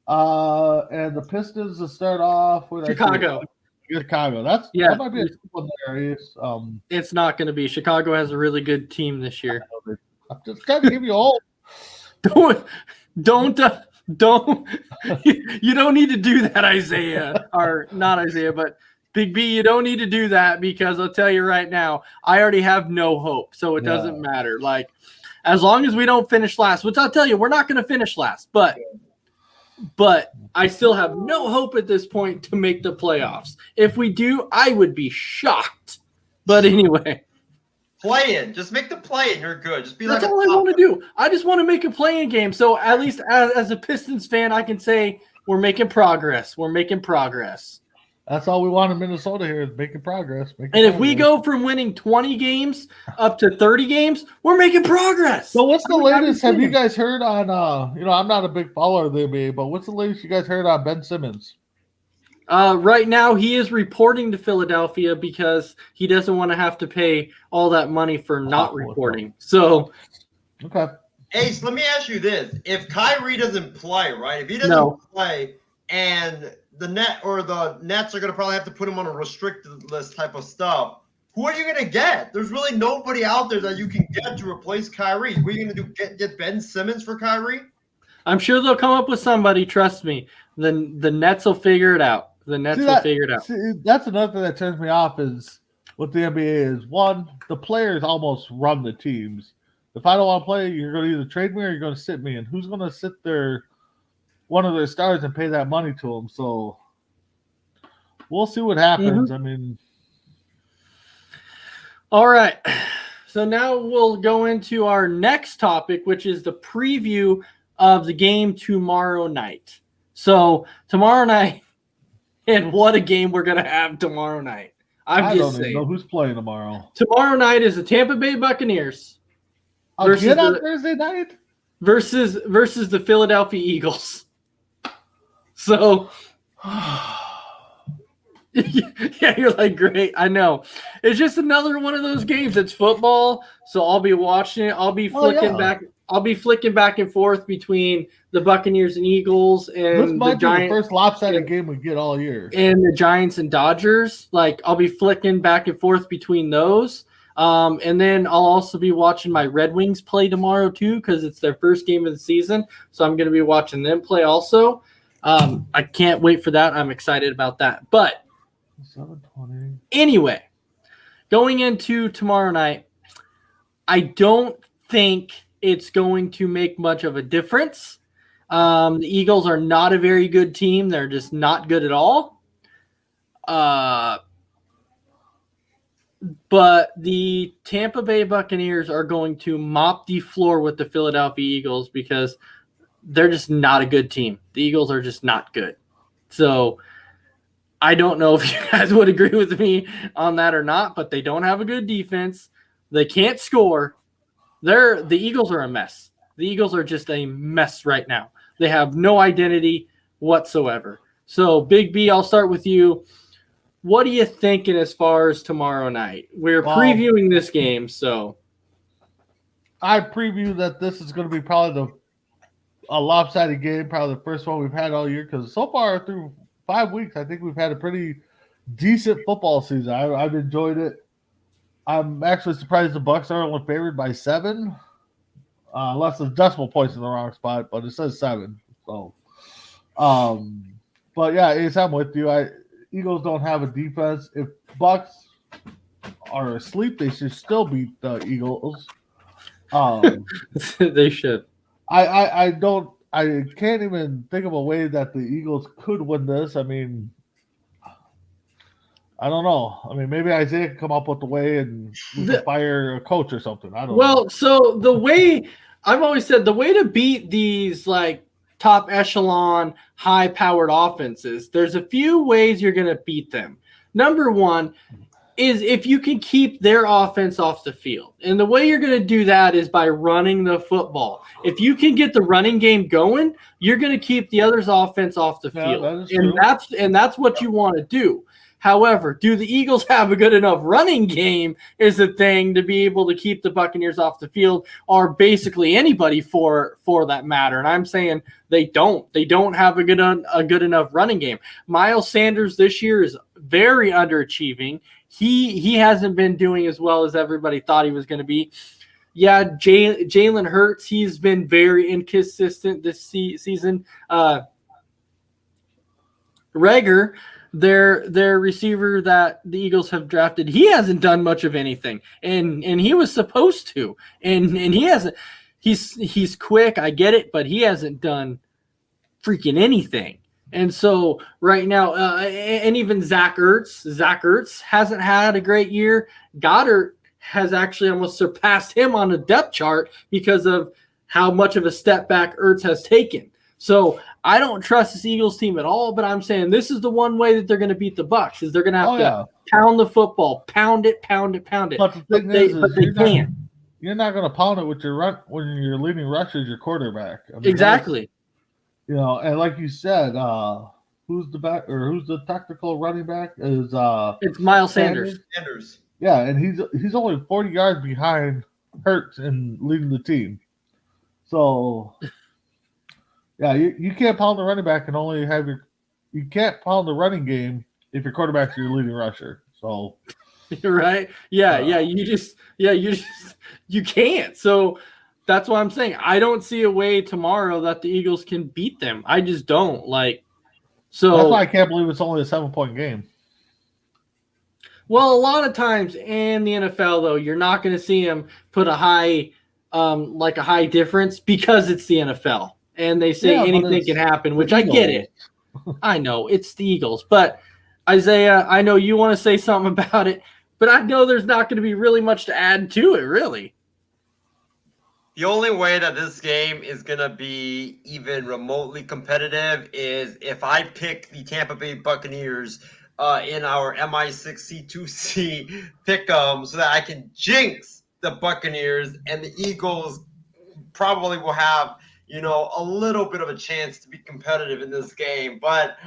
Speaker 4: And the Pistons will start off with
Speaker 3: Chicago.
Speaker 4: Chicago. That might be a good one there.
Speaker 3: It's not going to be. Chicago has a really good team this year.
Speaker 4: I'm just trying to give you hope.
Speaker 3: Don't. You don't need to do that, Isaiah, or not Isaiah, but Big B. You don't need to do that because I'll tell you right now, I already have no hope, so it doesn't matter. Like, as long as we don't finish last, which I'll tell you, we're not going to finish last, but I still have no hope at this point to make the playoffs. If we do, I would be shocked. But anyway.
Speaker 5: Play-in. Just make the play-in. You're good. Just be
Speaker 3: That's
Speaker 5: like
Speaker 3: all I want to do. I just want to make a play-in game. So at least as a Pistons fan, I can say we're making progress. We're making progress.
Speaker 4: That's all we want in Minnesota here is making progress.
Speaker 3: And if we go from winning 20 games up to 30 games, we're making progress.
Speaker 4: So what's the latest? Have you guys heard on I'm not a big follower of the NBA, but what's the latest you guys heard on Ben Simmons?
Speaker 3: Right now, he is reporting to Philadelphia because he doesn't want to have to pay all that money for not reporting. So,
Speaker 4: okay.
Speaker 5: Ace, let me ask you this: if Kyrie doesn't play, right? If he doesn't play, and the Nets are going to probably have to put him on a restricted list type of stuff, who are you going to get? There's really nobody out there that you can get to replace Kyrie. What are you going to do? Get Ben Simmons for Kyrie?
Speaker 3: I'm sure they'll come up with somebody. Trust me. The Nets will figure it out. The Nets will figure it out.
Speaker 4: See, that's another thing that turns me off is what the NBA is. One, the players almost run the teams. If I don't want to play, you're going to either trade me or you're going to sit me. And who's going to sit one of their stars and pay that money to them? So we'll see what happens.
Speaker 3: Mm-hmm.
Speaker 4: I mean,
Speaker 3: all right. So now we'll go into our next topic, which is the preview of the game tomorrow night. So tomorrow night, and what a game we're going to have tomorrow night. I don't even
Speaker 4: know who's playing tomorrow.
Speaker 3: Tomorrow night is the Tampa Bay Buccaneers
Speaker 4: Again on Thursday night?
Speaker 3: Versus the Philadelphia Eagles. So, yeah, you're like, great. I know. It's just another one of those games. It's football, so I'll be watching it. I'll be flicking back. I'll be flicking back and forth between the Buccaneers and Eagles and
Speaker 4: this might
Speaker 3: the Giants.
Speaker 4: Be the first lopsided game we get all year.
Speaker 3: And the Giants and Dodgers. Like, I'll be flicking back and forth between those. And then I'll also be watching my Red Wings play tomorrow too because it's their first game of the season. So I'm going to be watching them play also. I can't wait for that. I'm excited about that. But
Speaker 4: 7:20.
Speaker 3: Anyway, going into tomorrow night, I don't think it's going to make much of a difference. The Eagles are not a very good team. They're just not good at all. But the Tampa Bay Buccaneers are going to mop the floor with the Philadelphia Eagles because they're just not a good team. The Eagles are just not good. So I don't know if you guys would agree with me on that or not, but they don't have a good defense. They can't score. The Eagles are a mess. The Eagles are just a mess right now. They have no identity whatsoever. So, Big B, I'll start with you. What are you thinking as far as tomorrow night? We're previewing this game, so
Speaker 4: I preview that this is going to be probably a lopsided game, probably the first one we've had all year. Because so far through 5 weeks, I think we've had a pretty decent football season. I've enjoyed it. I'm actually surprised the Bucs are only favored by 7, unless the decimal points in the wrong spot, but it says 7. So, but yeah, Ace, I'm with you. Eagles don't have a defense. If Bucs are asleep, they should still beat the Eagles.
Speaker 3: they should.
Speaker 4: I can't even think of a way that the Eagles could win this. I mean, I don't know. I mean, maybe Isaiah can come up with a way and we can fire a coach or something. I don't know.
Speaker 3: Well, so the way I've always said, the way to beat these like top echelon, high powered offenses, there's a few ways you're going to beat them. Number one is if you can keep their offense off the field. And the way you're going to do that is by running the football. If you can get the running game going, you're going to keep the other's offense off the field. And that's what you want to do. However, do the Eagles have a good enough running game is the thing to be able to keep the Buccaneers off the field, or basically anybody for that matter. And I'm saying they don't. They don't have a good enough running game. Miles Sanders this year is very underachieving. He hasn't been doing as well as everybody thought he was going to be. Yeah, Jalen Hurts, he's been very inconsistent this season. Reagor, their receiver that the Eagles have drafted, he hasn't done much of anything, and he was supposed to, and he hasn't. He's quick, I get it, but he hasn't done freaking anything. And so right now, and even Zach Ertz hasn't had a great year. Goddard has actually almost surpassed him on the depth chart because of how much of a step back Ertz has taken. So I don't trust this Eagles team at all, but I'm saying this is the one way that they're going to beat the Bucs is they're going to have to pound the football, pound it. But the thing is they can't.
Speaker 4: You're not going to pound it with when your leading rusher is your quarterback. I mean,
Speaker 3: exactly.
Speaker 4: You know, and like you said, who's the technical running back?
Speaker 3: It's Miles Sanders.
Speaker 4: Yeah, and he's only 40 yards behind Hurts in leading the team. So yeah, you can't pound the running back and only have you can't pound the running game if your quarterback's your leading rusher. So
Speaker 3: you're right. You can't. So that's why I'm saying I don't see a way tomorrow that the Eagles can beat them. I just don't. So
Speaker 4: that's why I can't believe it's only a 7-point game.
Speaker 3: Well, a lot of times in the NFL, though, you're not going to see them put a high difference because it's the NFL. And they say anything can happen, which I get it. I know it's the Eagles. But Isaiah, I know you want to say something about it, but I know there's not going to be really much to add to it, really.
Speaker 5: The only way that this game is going to be even remotely competitive is if I pick the Tampa Bay Buccaneers in our MI6C2C pick so that I can jinx the Buccaneers, and the Eagles probably will have, a little bit of a chance to be competitive in this game. But,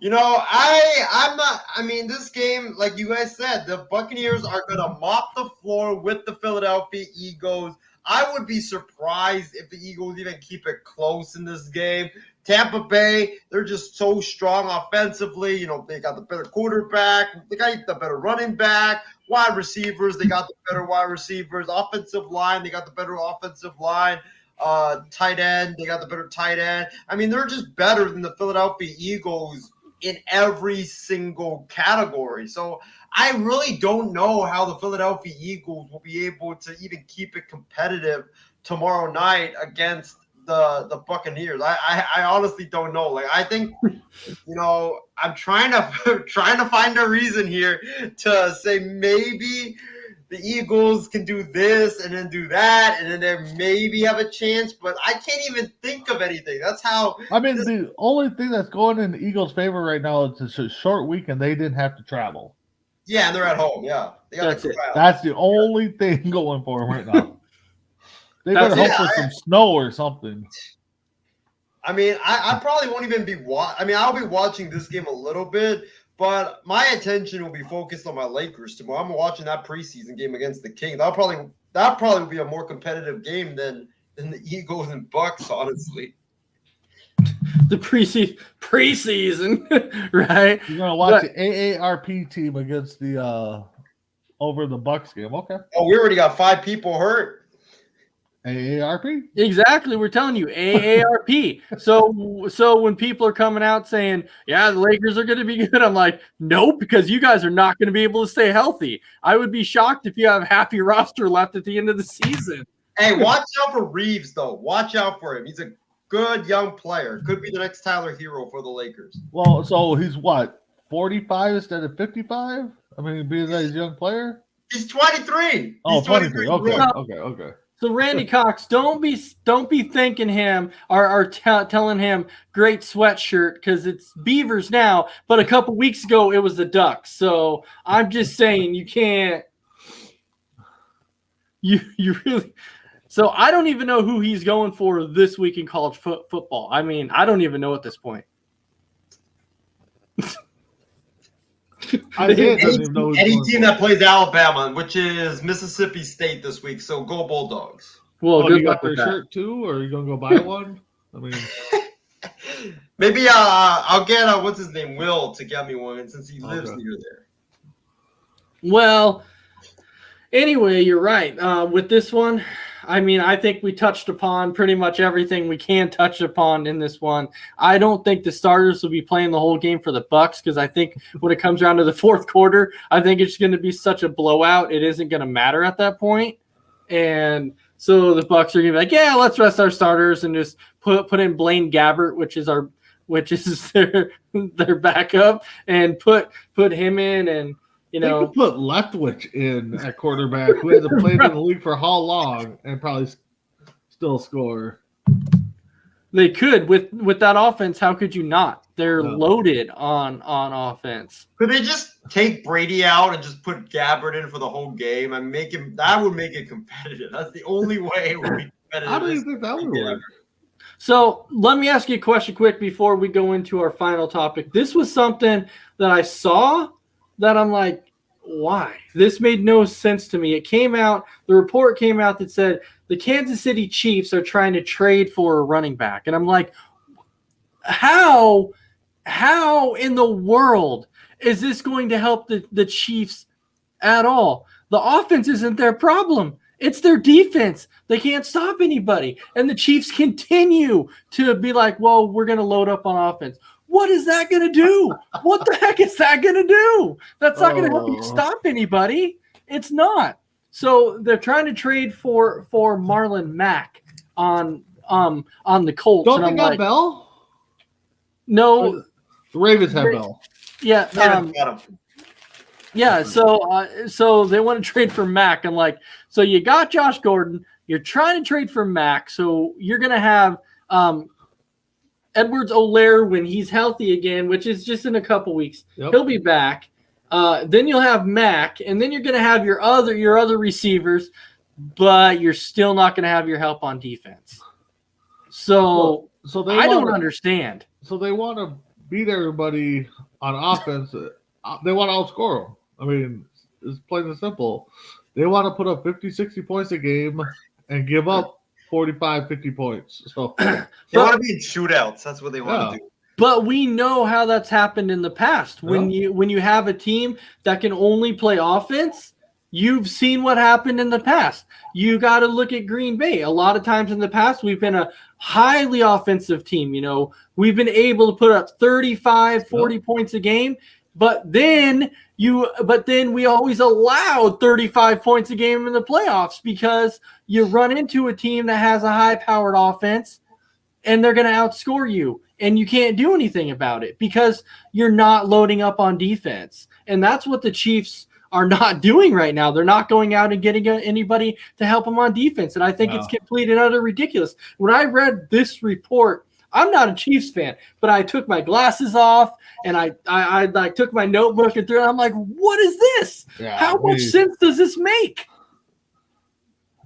Speaker 5: this game, like you guys said, the Buccaneers are going to mop the floor with the Philadelphia Eagles. I would be surprised if the Eagles even keep it close in this game. Tampa Bay, they're just so strong offensively. They got the better quarterback. They got the better running back. Wide receivers, they got the better wide receivers. Offensive line, they got the better offensive line. Tight end, they got the better tight end. I mean, they're just better than the Philadelphia Eagles in every single category. So I really don't know how the Philadelphia Eagles will be able to even keep it competitive tomorrow night against the Buccaneers. I honestly don't know. Like I think, I'm trying to find a reason here to say maybe the Eagles can do this and then do that and then they maybe have a chance, but I can't even think of anything. That's how.
Speaker 4: I mean, the only thing that's going in the Eagles' favor right now is it's a short week and they didn't have to travel.
Speaker 5: Yeah, and they're at home. Yeah, they got
Speaker 3: That's
Speaker 5: the
Speaker 3: it.
Speaker 5: crowd.
Speaker 4: That's the only thing going for them right now. They better
Speaker 3: That's
Speaker 4: hope
Speaker 5: it.
Speaker 4: for some snow or something.
Speaker 5: I mean, I probably won't even be I'll be watching this game a little bit, but my attention will be focused on my Lakers tomorrow. I'm watching that preseason game against the Kings. That probably will be a more competitive game than the Eagles and Bucks, honestly.
Speaker 3: The preseason, right?
Speaker 4: You're gonna watch the AARP team against the over the Bucks game. Okay.
Speaker 5: Oh, we already got 5 people hurt.
Speaker 4: AARP?
Speaker 3: Exactly. We're telling you AARP. So when people are coming out saying, yeah, the Lakers are going to be good, I'm like, nope, because you guys are not going to be able to stay healthy. I would be shocked if you have half your roster left at the end of the season.
Speaker 5: Hey, watch out for Reeves, though. Watch out for him. He's a good young player. Could be the next Tyler Hero for the Lakers.
Speaker 4: Well, so he's what, 45 instead of 55? I mean, being that he's a young player?
Speaker 5: He's 23.
Speaker 4: Oh,
Speaker 5: He's
Speaker 4: 23. Okay.
Speaker 3: Well,
Speaker 4: Okay.
Speaker 3: So Randy Cox, don't be thanking him or telling him great sweatshirt because it's Beavers now, but a couple weeks ago it was the Ducks. So I'm just saying you can't. You really. So I don't even know who he's going for this week in college football. I mean, I don't even know at this point.
Speaker 5: Any team that plays Alabama, which is Mississippi State this week, so go Bulldogs.
Speaker 3: Well,
Speaker 4: Oh,
Speaker 3: good
Speaker 4: you
Speaker 3: luck
Speaker 4: got their
Speaker 3: with that.
Speaker 4: shirt too, or are you gonna go buy one? I mean,
Speaker 5: Maybe I'll get what's his name, Will, to get me one since he lives near there.
Speaker 3: Well, anyway, you're right. With this one, I mean, I think we touched upon pretty much everything we can touch upon in this one. I don't think the starters will be playing the whole game for the Bucks because I think when it comes down to the fourth quarter, I think it's going to be such a blowout. It isn't going to matter at that point. And so the Bucks are going to be like, yeah, let's rest our starters and just put in Blaine Gabbert, which is their backup, and put him in and.
Speaker 4: they could put Leftwich in at quarterback, who hasn't played in the league for how long, and probably still score.
Speaker 3: They could with that offense. How could you not? They're loaded on offense.
Speaker 5: Could they just take Brady out and just put Gabbert in for the whole game and make him? That would make it competitive. That's the only way it would be competitive.
Speaker 4: How do you think that would work?
Speaker 3: So let me ask you a question quick before we go into our final topic. This was something that I saw that I'm like, why? This made no sense to me. It came out, the report came out that said the Kansas City Chiefs are trying to trade for a running back. And I'm like, how in the world is this going to help the Chiefs at all? The offense isn't their problem. It's their defense. They can't stop anybody. And the Chiefs continue to be like, well, we're going to load up on offense. What is that going to do? What the heck is that going to do? That's not going to help you stop anybody. It's not. So they're trying to trade for Marlon Mack on the Colts.
Speaker 4: Don't
Speaker 3: and
Speaker 4: they got Bell?
Speaker 3: No.
Speaker 4: The Ravens have Bell.
Speaker 3: Yeah. Yeah. So they want to trade for Mack. I'm like, so you got Josh Gordon. You're trying to trade for Mack. So you're going to have Edwards-Helaire when he's healthy again, which is just in a couple weeks. Yep. He'll be back. Then you'll have Mack, and then you're going to have your other receivers, but you're still not going to have your help on defense. So I don't understand.
Speaker 4: So they want to beat everybody on offense. They want to outscore them. I mean, it's plain and simple. They want to put up 50, 60 points a game and give up 45, 50 points. So
Speaker 5: they want to be in shootouts. That's what they want to do.
Speaker 3: But we know how that's happened in the past. When you have a team that can only play offense, you've seen what happened in the past. You got to look at Green Bay. A lot of times in the past, we've been a highly offensive team. You know, we've been able to put up 35, 40 points a game. But then we always allowed 35 points a game in the playoffs because you run into a team that has a high-powered offense and they're going to outscore you, and you can't do anything about it because you're not loading up on defense. And that's what the Chiefs are not doing right now. They're not going out and getting anybody to help them on defense. And I think it's complete and utter ridiculous. When I read this report, I'm not a Chiefs fan, but I took my glasses off and I like took my notebook and threw it. I'm like, what is this? How much sense does this make?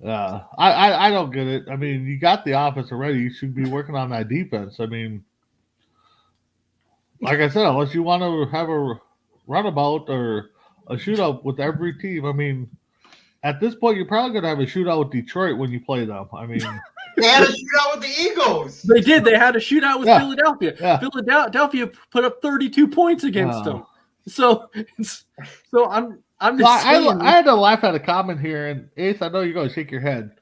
Speaker 4: I don't get it. I mean, you got the offense already. You should be working on that defense. I mean, like I said, unless you want to have a runabout or a shootout with every team, I mean, at this point, you're probably going to have a shootout with Detroit when you play them. I mean,
Speaker 5: they had a shootout with the Eagles.
Speaker 3: They did. They had a shootout with Philadelphia. Yeah. Philadelphia put up 32 points against them. So I'm just saying.
Speaker 4: I had to laugh at a comment here, and Ace, I know you're going to shake your head.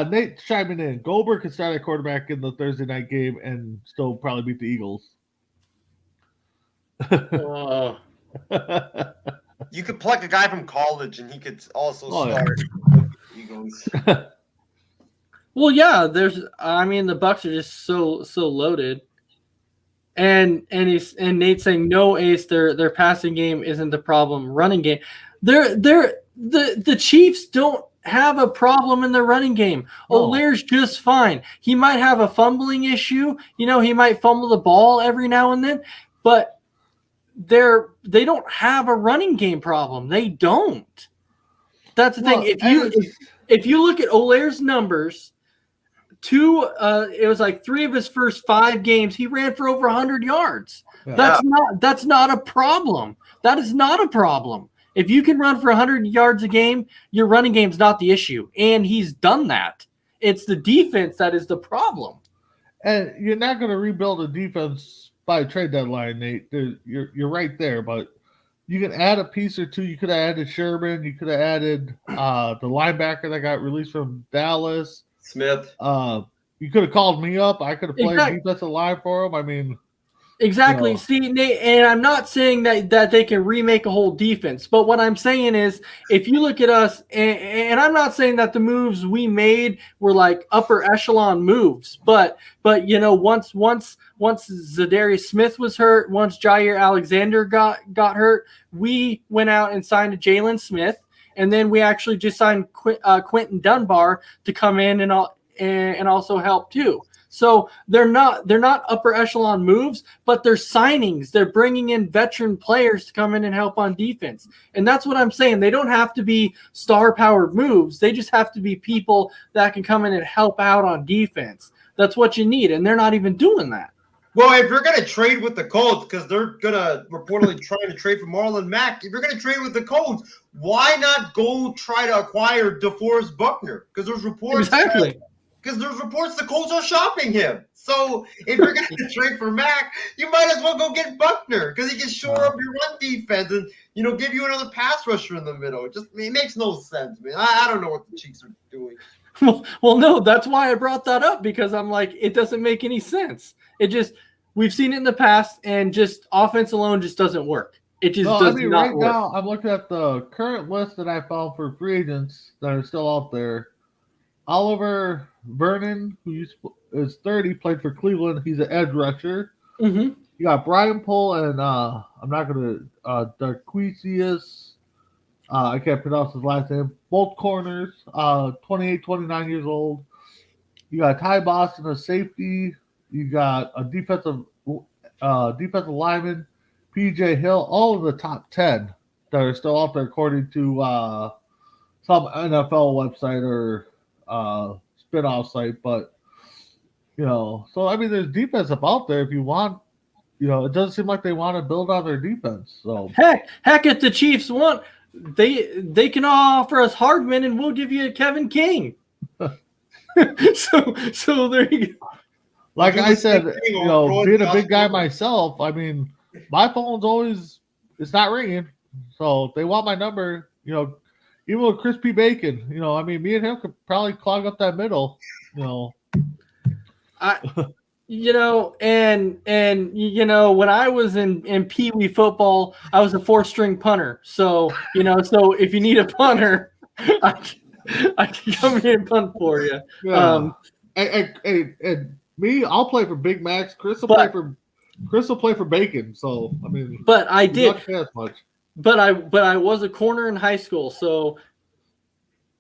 Speaker 4: Nate's chiming in. Goldberg could start at quarterback in the Thursday night game and still probably beat the Eagles.
Speaker 5: You could pluck a guy from college, and he could also start with the Eagles.
Speaker 3: Well, yeah. The Bucks are just so loaded, and Nate's saying no, Ace. Their passing game isn't the problem. Running game, the Chiefs don't have a problem in their running game. Olaire's just fine. He might have a fumbling issue. He might fumble the ball every now and then, but they don't have a running game problem. They don't. That's the thing. If you look at Olaire's numbers, it was like 3 of his first 5 games, he ran for over 100 yards. Yeah. That's not a problem. That is not a problem. If you can run for 100 yards a game, your running game's not the issue. And he's done that. It's the defense that is the problem.
Speaker 4: And you're not going to rebuild a defense by a trade deadline, Nate. You're right there, but you can add a piece or two. You could have added Sherman. You could have added the linebacker that got released from Dallas.
Speaker 5: Smith.
Speaker 4: You could have called me up. I could have played defensive line for him. I mean,
Speaker 3: exactly. See, Nate, and I'm not saying that they can remake a whole defense, but what I'm saying is, if you look at us, and I'm not saying that the moves we made were like upper echelon moves, but once Zadarius Smith was hurt, once Jair Alexander got hurt, we went out and signed a Jalen Smith. And then we actually just signed Quentin Dunbar to come in and also help too. So they're not upper echelon moves, but they're signings. They're bringing in veteran players to come in and help on defense. And that's what I'm saying. They don't have to be star-powered moves. They just have to be people that can come in and help out on defense. That's what you need, and they're not even doing that.
Speaker 5: Well, if you're going to trade with the Colts, because they're going to reportedly trying to trade for Marlon Mack, if you're going to trade with the Colts, why not go try to acquire DeForest Buckner? Because there's reports.
Speaker 3: Exactly.
Speaker 5: Because there's reports the Colts are shopping him. So if you're going to trade for Mack, you might as well go get Buckner because he can shore up your run defense and give you another pass rusher in the middle. It makes no sense, man. I don't know what the Chiefs are doing.
Speaker 3: Well, no, that's why I brought that up, because I'm like, it doesn't make any sense. We've seen it in the past, and just offense alone just doesn't work. It just does not work. Right now,
Speaker 4: I'm looking at the current list that I found for free agents that are still out there. Oliver Vernon, who is 30, played for Cleveland. He's an edge rusher.
Speaker 3: Mm-hmm.
Speaker 4: You got Brian Pohl and I'm not going to Darquisius. I can't pronounce his last name. Both corners, 28, 29 years old. You got Ty Boston, a safety. You got a defensive lineman, P.J. Hill. All of the top 10 that are still out there, according to some NFL website or spin-off site. But so I mean, there's defense out there if you want. It doesn't seem like they want to build on their defense. So
Speaker 3: heck, if the Chiefs want, they can offer us Hardman, and we'll give you Kevin King. so there you go.
Speaker 4: Like I said, being a big guy myself, I mean, my phone's it's not ringing. So if they want my number, even with Crispy Bacon, I mean, me and him could probably clog up that middle,
Speaker 3: And when I was in Pee Wee football, I was a 4-string punter. So, so if you need a punter, I can come here and punt for you.
Speaker 4: Yeah. And Me, I'll play for Big Macs. Chris will play for bacon. So I mean,
Speaker 3: But I
Speaker 4: you
Speaker 3: did.
Speaker 4: don't pay as much.
Speaker 3: But I was a corner in high school, so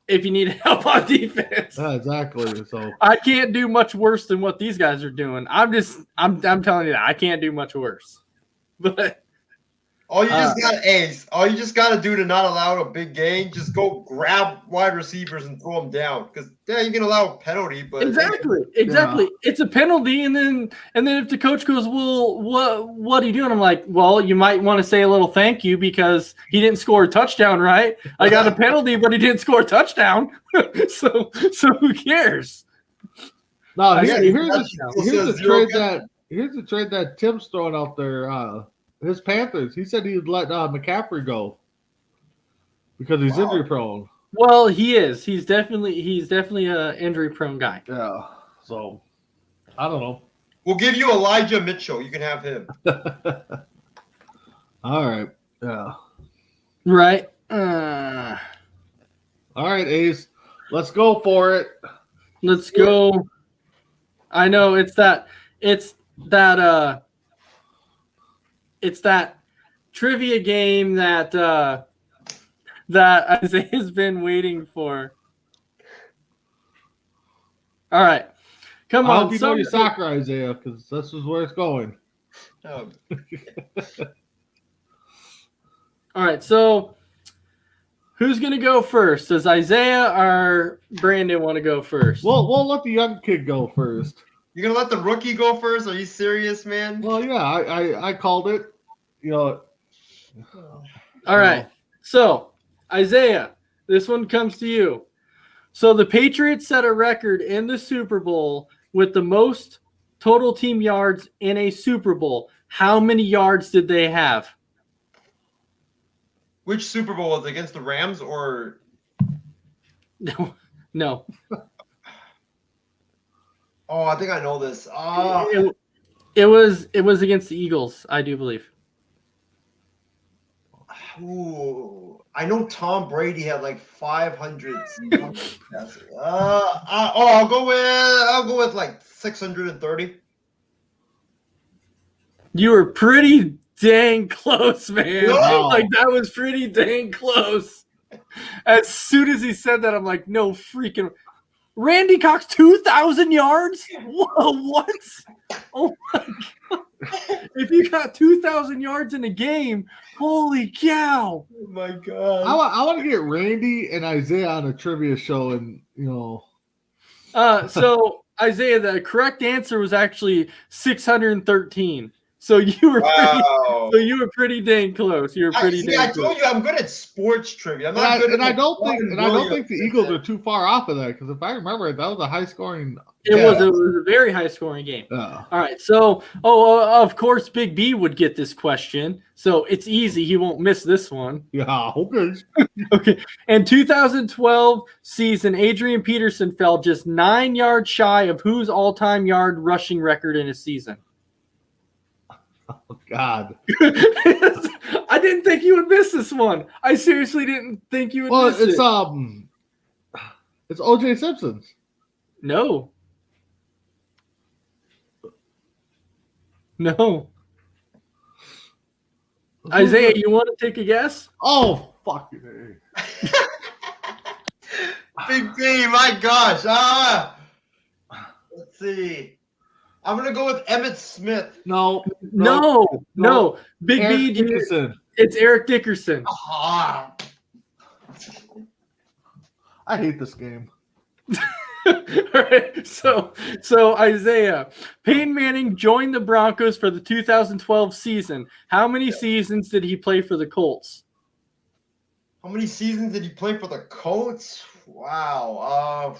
Speaker 3: if you need help on defense,
Speaker 4: Yeah, exactly. So
Speaker 3: I can't do much worse than what these guys are doing. I'm telling you that I can't do much worse. But
Speaker 5: All you just got to do to not allow a big gain, just go grab wide receivers and throw them down. Because you can allow a penalty, but
Speaker 3: exactly.
Speaker 4: Yeah.
Speaker 3: It's a penalty, and then if the coach goes, well, what are you doing? I'm like, well, you might want to say a little thank you because he didn't score a touchdown, right? I got a penalty, but he didn't score a touchdown. so who cares?
Speaker 4: no,
Speaker 3: I
Speaker 4: here's
Speaker 5: said
Speaker 4: the trade that Tim's throwing out there. His Panthers. He said he'd let McCaffrey go because he's injury prone.
Speaker 3: Well, he is. He's definitely a injury prone guy.
Speaker 4: Yeah. So I don't know.
Speaker 5: we'll give you Elijah Mitchell. You can have him.
Speaker 4: All right. Yeah.
Speaker 3: Right.
Speaker 4: All right, Ace. Let's go for it.
Speaker 3: Let's go. I know it's that trivia game that Isaiah's been waiting for. All right. Come
Speaker 4: I
Speaker 3: on.
Speaker 4: hope you know your soccer, Isaiah, because this is where it's going.
Speaker 5: Oh,
Speaker 3: All right. So who's going to go first? Does Isaiah or Brandon want to go first?
Speaker 4: We'll let the young kid go first.
Speaker 5: you're gonna let the rookie go first? Are you serious, man?
Speaker 4: Well, yeah, I called it. You know.
Speaker 3: All right. So, Isaiah, this one comes to you. So, the Patriots set a record in the Super Bowl with the most total team yards in a Super Bowl. How many yards did they have?
Speaker 5: Which Super Bowl was it, against the Rams or?
Speaker 3: No.
Speaker 5: Oh, I think I know this.
Speaker 3: It was against the Eagles, I do believe.
Speaker 5: Ooh, I know Tom Brady had like 500. I'll go with like 630.
Speaker 3: You were pretty dang close, man.
Speaker 4: Wow.
Speaker 3: Like, that was pretty dang close. As soon as he said that, I'm like, no freaking. Randy Cox, 2,000 yards? Whoa, what? Oh my God. If you got 2,000 yards in a game, holy cow.
Speaker 5: Oh my God.
Speaker 4: I want to get Randy and Isaiah on a trivia show, and
Speaker 3: So, Isaiah, the correct answer was actually 613. So you were
Speaker 5: Wow.
Speaker 3: pretty dang close. You were pretty dang
Speaker 5: I
Speaker 3: close.
Speaker 5: told you I'm good at sports trivia. I'm
Speaker 4: and
Speaker 5: not
Speaker 4: I,
Speaker 5: good
Speaker 4: and
Speaker 5: at
Speaker 4: I don't think
Speaker 5: Williams.
Speaker 4: the Eagles are too far off of that, because if I remember it, that was a high scoring.
Speaker 3: It was a very high scoring game. All right. So, of course, Big B would get this question. So it's easy. He won't miss this one.
Speaker 4: Yeah. Okay.
Speaker 3: Okay. In 2012 season, Adrian Peterson fell just 9 yards shy of whose all-time yard rushing record in a season?
Speaker 4: Oh, God.
Speaker 3: I didn't think you would miss this one. I seriously didn't think you would miss it.
Speaker 4: It's O.J. Simpson's.
Speaker 3: No. Isaiah, you want to take a guess?
Speaker 4: Oh, fuck you.
Speaker 5: Big D, my gosh. Let's see. I'm gonna go with Emmitt Smith.
Speaker 3: No. Big
Speaker 4: Eric
Speaker 3: B,
Speaker 4: Dickerson.
Speaker 3: it's Eric Dickerson.
Speaker 5: Ah.
Speaker 4: I hate this game.
Speaker 3: All right. So Isaiah, Peyton Manning joined the Broncos for the 2012 season. How many seasons did he play for the Colts?
Speaker 5: How many seasons did he play for the Colts? Wow.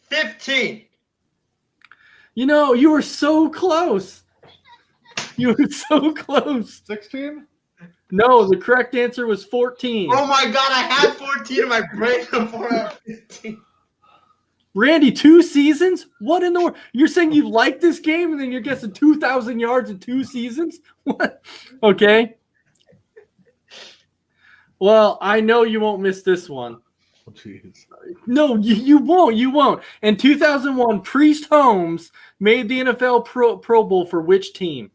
Speaker 5: 15.
Speaker 3: You were so close. You were so close.
Speaker 4: 16?
Speaker 3: No, the correct answer was 14.
Speaker 5: Oh my God, I had 14 in my brain before I had 15.
Speaker 3: Randy, 2 seasons? What in the world? You're saying you like this game and then you're guessing 2,000 yards in 2 seasons? What? Okay. Well, I know you won't miss this one.
Speaker 4: Oh, jeez.
Speaker 3: No, you won't. You won't. In 2001, Priest Holmes made the NFL Pro Bowl for which team?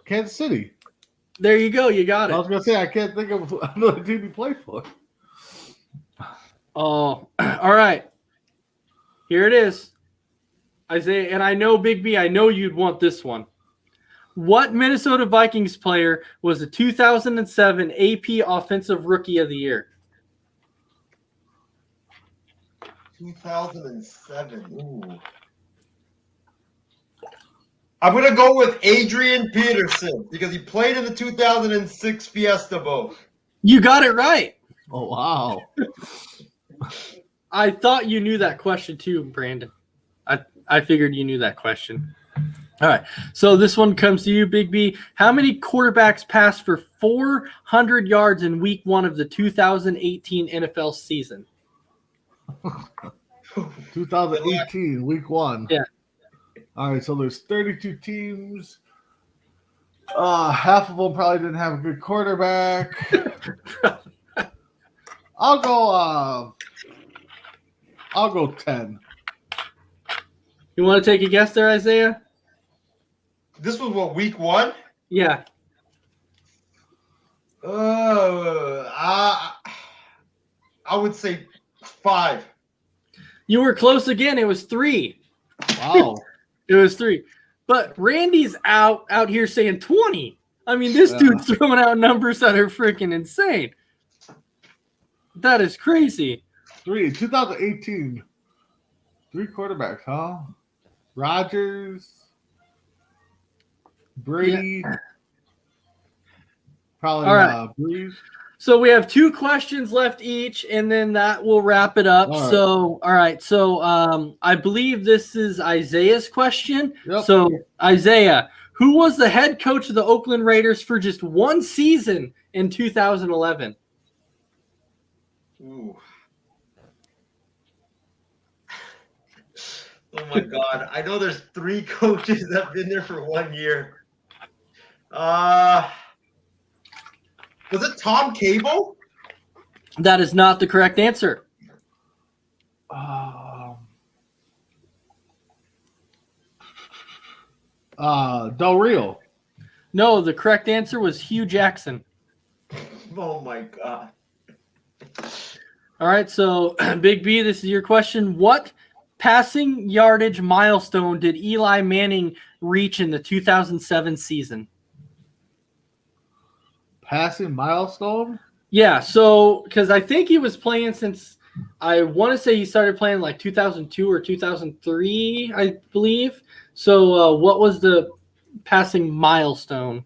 Speaker 4: Kansas City.
Speaker 3: There you go. You got
Speaker 4: I was
Speaker 3: it.
Speaker 4: gonna say I can't think of another team he played for.
Speaker 3: Oh, all right. Here it is. Isaiah, and I know Big B, I know you'd want this one. What Minnesota Vikings player was the 2007 AP Offensive Rookie of the Year?
Speaker 5: 2007. Ooh. I'm going to go with Adrian Peterson because he played in the 2006 Fiesta Bowl.
Speaker 3: You got it right.
Speaker 4: Oh wow!
Speaker 3: I thought you knew that question too, Brandon. I figured you knew that question. All right. So this one comes to you, Big B. How many quarterbacks passed for 400 yards in week 1 of the 2018 NFL season?
Speaker 4: 2018, week 1.
Speaker 3: Yeah.
Speaker 4: All right, so there's 32 teams. Half of them probably didn't have a good quarterback. I'll go 10.
Speaker 3: You want to take a guess there, Isaiah?
Speaker 5: This was what, week 1?
Speaker 3: Yeah.
Speaker 5: I would say 5.
Speaker 3: You were close again. It was 3.
Speaker 4: Wow.
Speaker 3: It was 3. But Randy's out here saying 20. I mean, this dude's throwing out numbers that are freaking insane. That is crazy.
Speaker 4: 2018. 3 quarterbacks, huh? Rodgers, Brady, probably
Speaker 3: All right.
Speaker 4: Breeze.
Speaker 3: So we have 2 questions left each, and then that will wrap it up.
Speaker 4: All right.
Speaker 3: So, all right. So I believe this is Isaiah's question.
Speaker 4: Yep.
Speaker 3: So, Isaiah, who was the head coach of the Oakland Raiders for just 1 season in 2011?
Speaker 5: Ooh. Oh my God! I know there's 3 coaches that have been there for 1 year. Was it Tom Cable?
Speaker 3: That is not the correct answer.
Speaker 4: Del Rio.
Speaker 3: No, the correct answer was Hugh Jackson.
Speaker 5: Oh my God!
Speaker 3: All right, so Big B, this is your question. What passing yardage milestone did Eli Manning reach in the 2007 season?
Speaker 4: Passing milestone?
Speaker 3: Yeah, so because I think he was playing since I want to say he started playing like 2002 or 2003, I believe. So what was the passing milestone?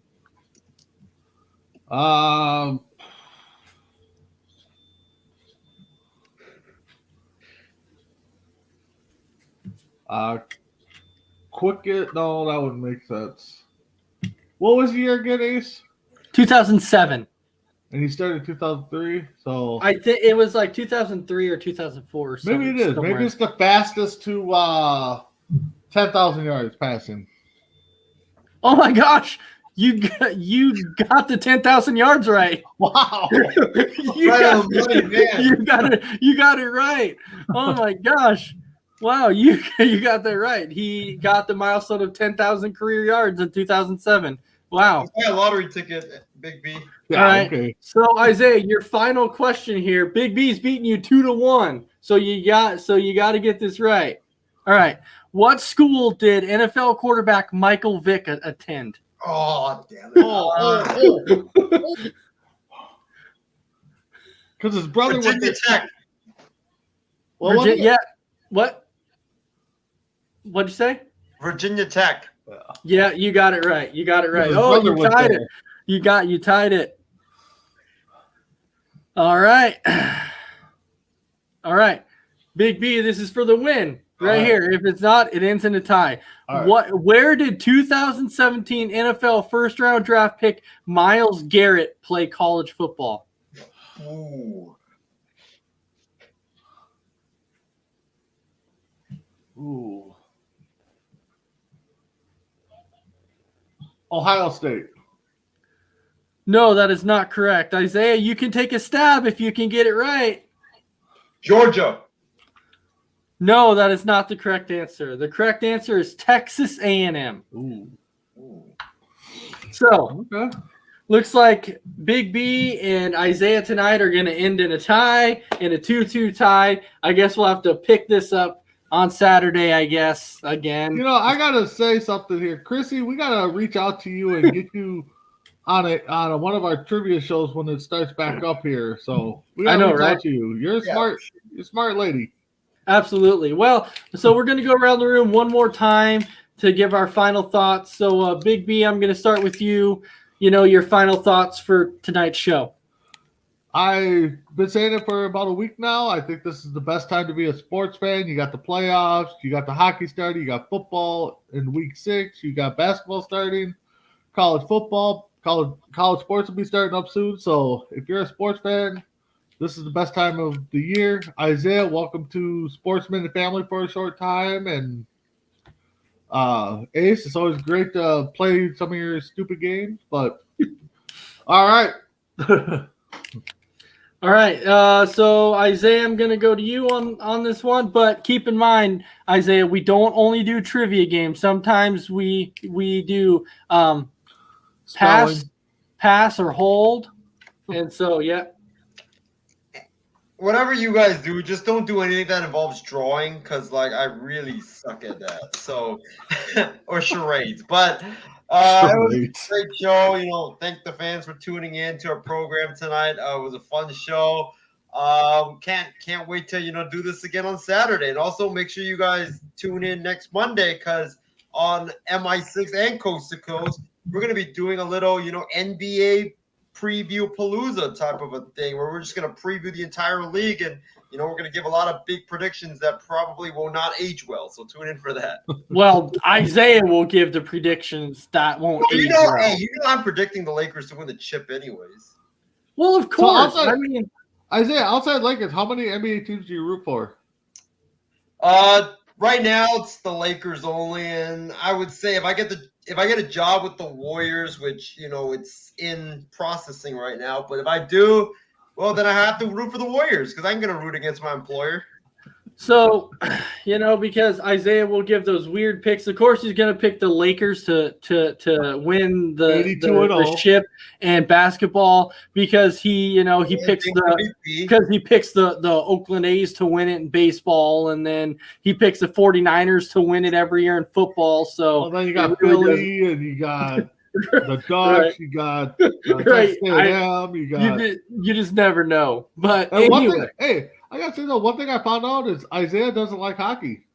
Speaker 4: Quick it? No, that wouldn't make sense. What was the year again, Ace?
Speaker 3: 2007.
Speaker 4: And he started 2003, so
Speaker 3: I think it was like 2003 or 2004 or something.
Speaker 4: maybe it is.
Speaker 3: somewhere.
Speaker 4: Maybe it's the fastest to 10,000 yards passing.
Speaker 3: Oh my gosh, you got the 10,000 yards right.
Speaker 4: Wow.
Speaker 3: you got it right. Oh my gosh. Wow, you got that right. He got the milestone of 10,000 career yards in 2007. Wow.
Speaker 5: It's a lottery ticket, Big B.
Speaker 4: Yeah,
Speaker 3: All right.
Speaker 4: okay.
Speaker 3: So Isaiah, your final question here. Big B's beating you 2-1. So you got to get this right. All right. What school did NFL quarterback Michael Vick attend?
Speaker 5: Oh, damn it.
Speaker 4: Because his brother
Speaker 5: Virginia Tech.
Speaker 4: Well,
Speaker 3: Yeah. What? What'd you say?
Speaker 5: Virginia Tech.
Speaker 3: Yeah, you got it right. You got it right.
Speaker 4: His
Speaker 3: Oh,
Speaker 4: brother
Speaker 3: you
Speaker 4: went
Speaker 3: tied
Speaker 4: there.
Speaker 3: it. You tied it. All right. All right. Big B, this is for the win right here. If it's not, it ends in a tie.
Speaker 4: All right.
Speaker 3: Where did 2017 NFL first round draft pick Myles Garrett play college football?
Speaker 4: Ooh. Ohio State.
Speaker 3: No, that is not correct. Isaiah, you can take a stab if you can get it right.
Speaker 5: Georgia.
Speaker 3: No, that is not the correct answer. The correct answer is Texas A&M.
Speaker 4: Ooh.
Speaker 3: So,
Speaker 4: Okay.
Speaker 3: looks like Big B and Isaiah tonight are going to end in a tie, in a 2-2 tie. I guess we'll have to pick this up on Saturday, I guess, again.
Speaker 4: You know, I gotta say something here, Chrissy. We gotta reach out to you and get you on one of our trivia shows when it starts back up here. So we gotta reach out to you. You're a smart lady.
Speaker 3: Absolutely. Well, so we're going to go around the room one more time to give our final thoughts. So, Big B, I'm going to start with you. You know, your final thoughts for tonight's show.
Speaker 4: I've been saying it for about a week now. I think this is the best time to be a sports fan. You got the playoffs, you got the hockey starting, you got football in week 6, you got basketball starting, college football, college sports will be starting up soon. So if you're a sports fan, this is the best time of the year. Isaiah, welcome to Sportsminute family for a short time. And Ace, it's always great to play some of your stupid games. But all right.
Speaker 3: All right. So, Isaiah, I'm going to go to you on this one. But keep in mind, Isaiah, we don't only do trivia games. Sometimes we do pass or hold. And so, yeah.
Speaker 5: Whatever you guys do, just don't do anything that involves drawing, because like I really suck at that. So, or charades. But it was a great show. You know, thank the fans for tuning in to our program tonight. It was a fun show. Can't wait to do this again on Saturday. And also make sure you guys tune in next Monday, because on MI6 and Coast to Coast, we're gonna be doing a little NBA preview palooza type of a thing where we're just going to preview the entire league, and we're going to give a lot of big predictions that probably will not age well, so tune in for that.
Speaker 3: Well, Isaiah will give the predictions that won't age well.
Speaker 5: Hey, I'm predicting the Lakers to win the chip anyways.
Speaker 3: Well, of course.
Speaker 4: So Isaiah, outside Lakers, how many NBA teams do you root for?
Speaker 5: Right now it's the Lakers only, and I would say if I get a job with the Warriors, which it's in processing right now, but if I do, well, then I have to root for the Warriors, because I'm going to root against my employer.
Speaker 3: So, because Isaiah will give those weird picks. Of course, he's going to pick the Lakers to win the chip and basketball, because he picks the Oakland A's to win it in baseball, and then he picks the 49ers to win it every year in football. So
Speaker 4: then you got Philly, and you got the Ducks, right. You got
Speaker 3: right.
Speaker 4: you
Speaker 3: just never know. But anyway.
Speaker 4: I got to say, though, one thing I found out is Isaiah doesn't like hockey.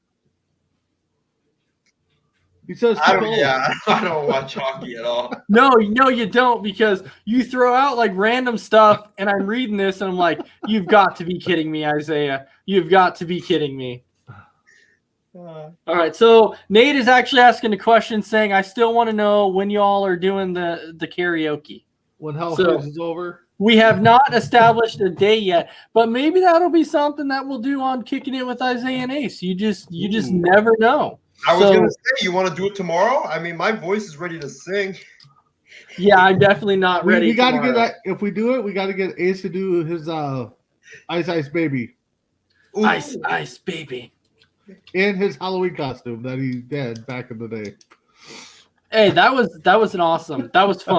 Speaker 4: He says,
Speaker 5: I don't watch hockey at all.
Speaker 3: No, you don't, because you throw out like random stuff, and I'm reading this, and I'm like, you've got to be kidding me, Isaiah. You've got to be kidding me. All right, so Nate is actually asking a question saying, I still want to know when y'all are doing the karaoke.
Speaker 4: When Hell is over.
Speaker 3: We have not established a day yet, but maybe that'll be something that we'll do on Kicking It with Isaiah and Ace. You just never know.
Speaker 5: I was going to say, you want to do it tomorrow? I mean, my voice is ready to sing.
Speaker 3: Yeah, I'm definitely not ready.
Speaker 4: We got to get that. If we do it, we got to get Ace to do his Ice Baby.
Speaker 5: Ooh.
Speaker 3: Ice Baby.
Speaker 4: In his Halloween costume that he did back in the day.
Speaker 3: Hey, that was fun. That was a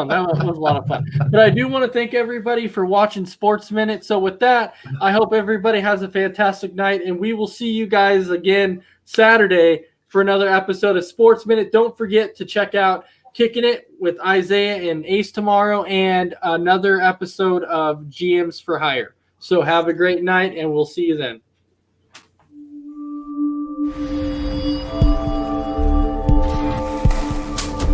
Speaker 3: lot of fun. But I do want to thank everybody for watching Sports Minute. So with that, I hope everybody has a fantastic night, and we will see you guys again Saturday for another episode of Sports Minute. Don't forget to check out Kicking It with Isaiah and Ace tomorrow, and another episode of GMs for Hire. So have a great night, and we'll see you then.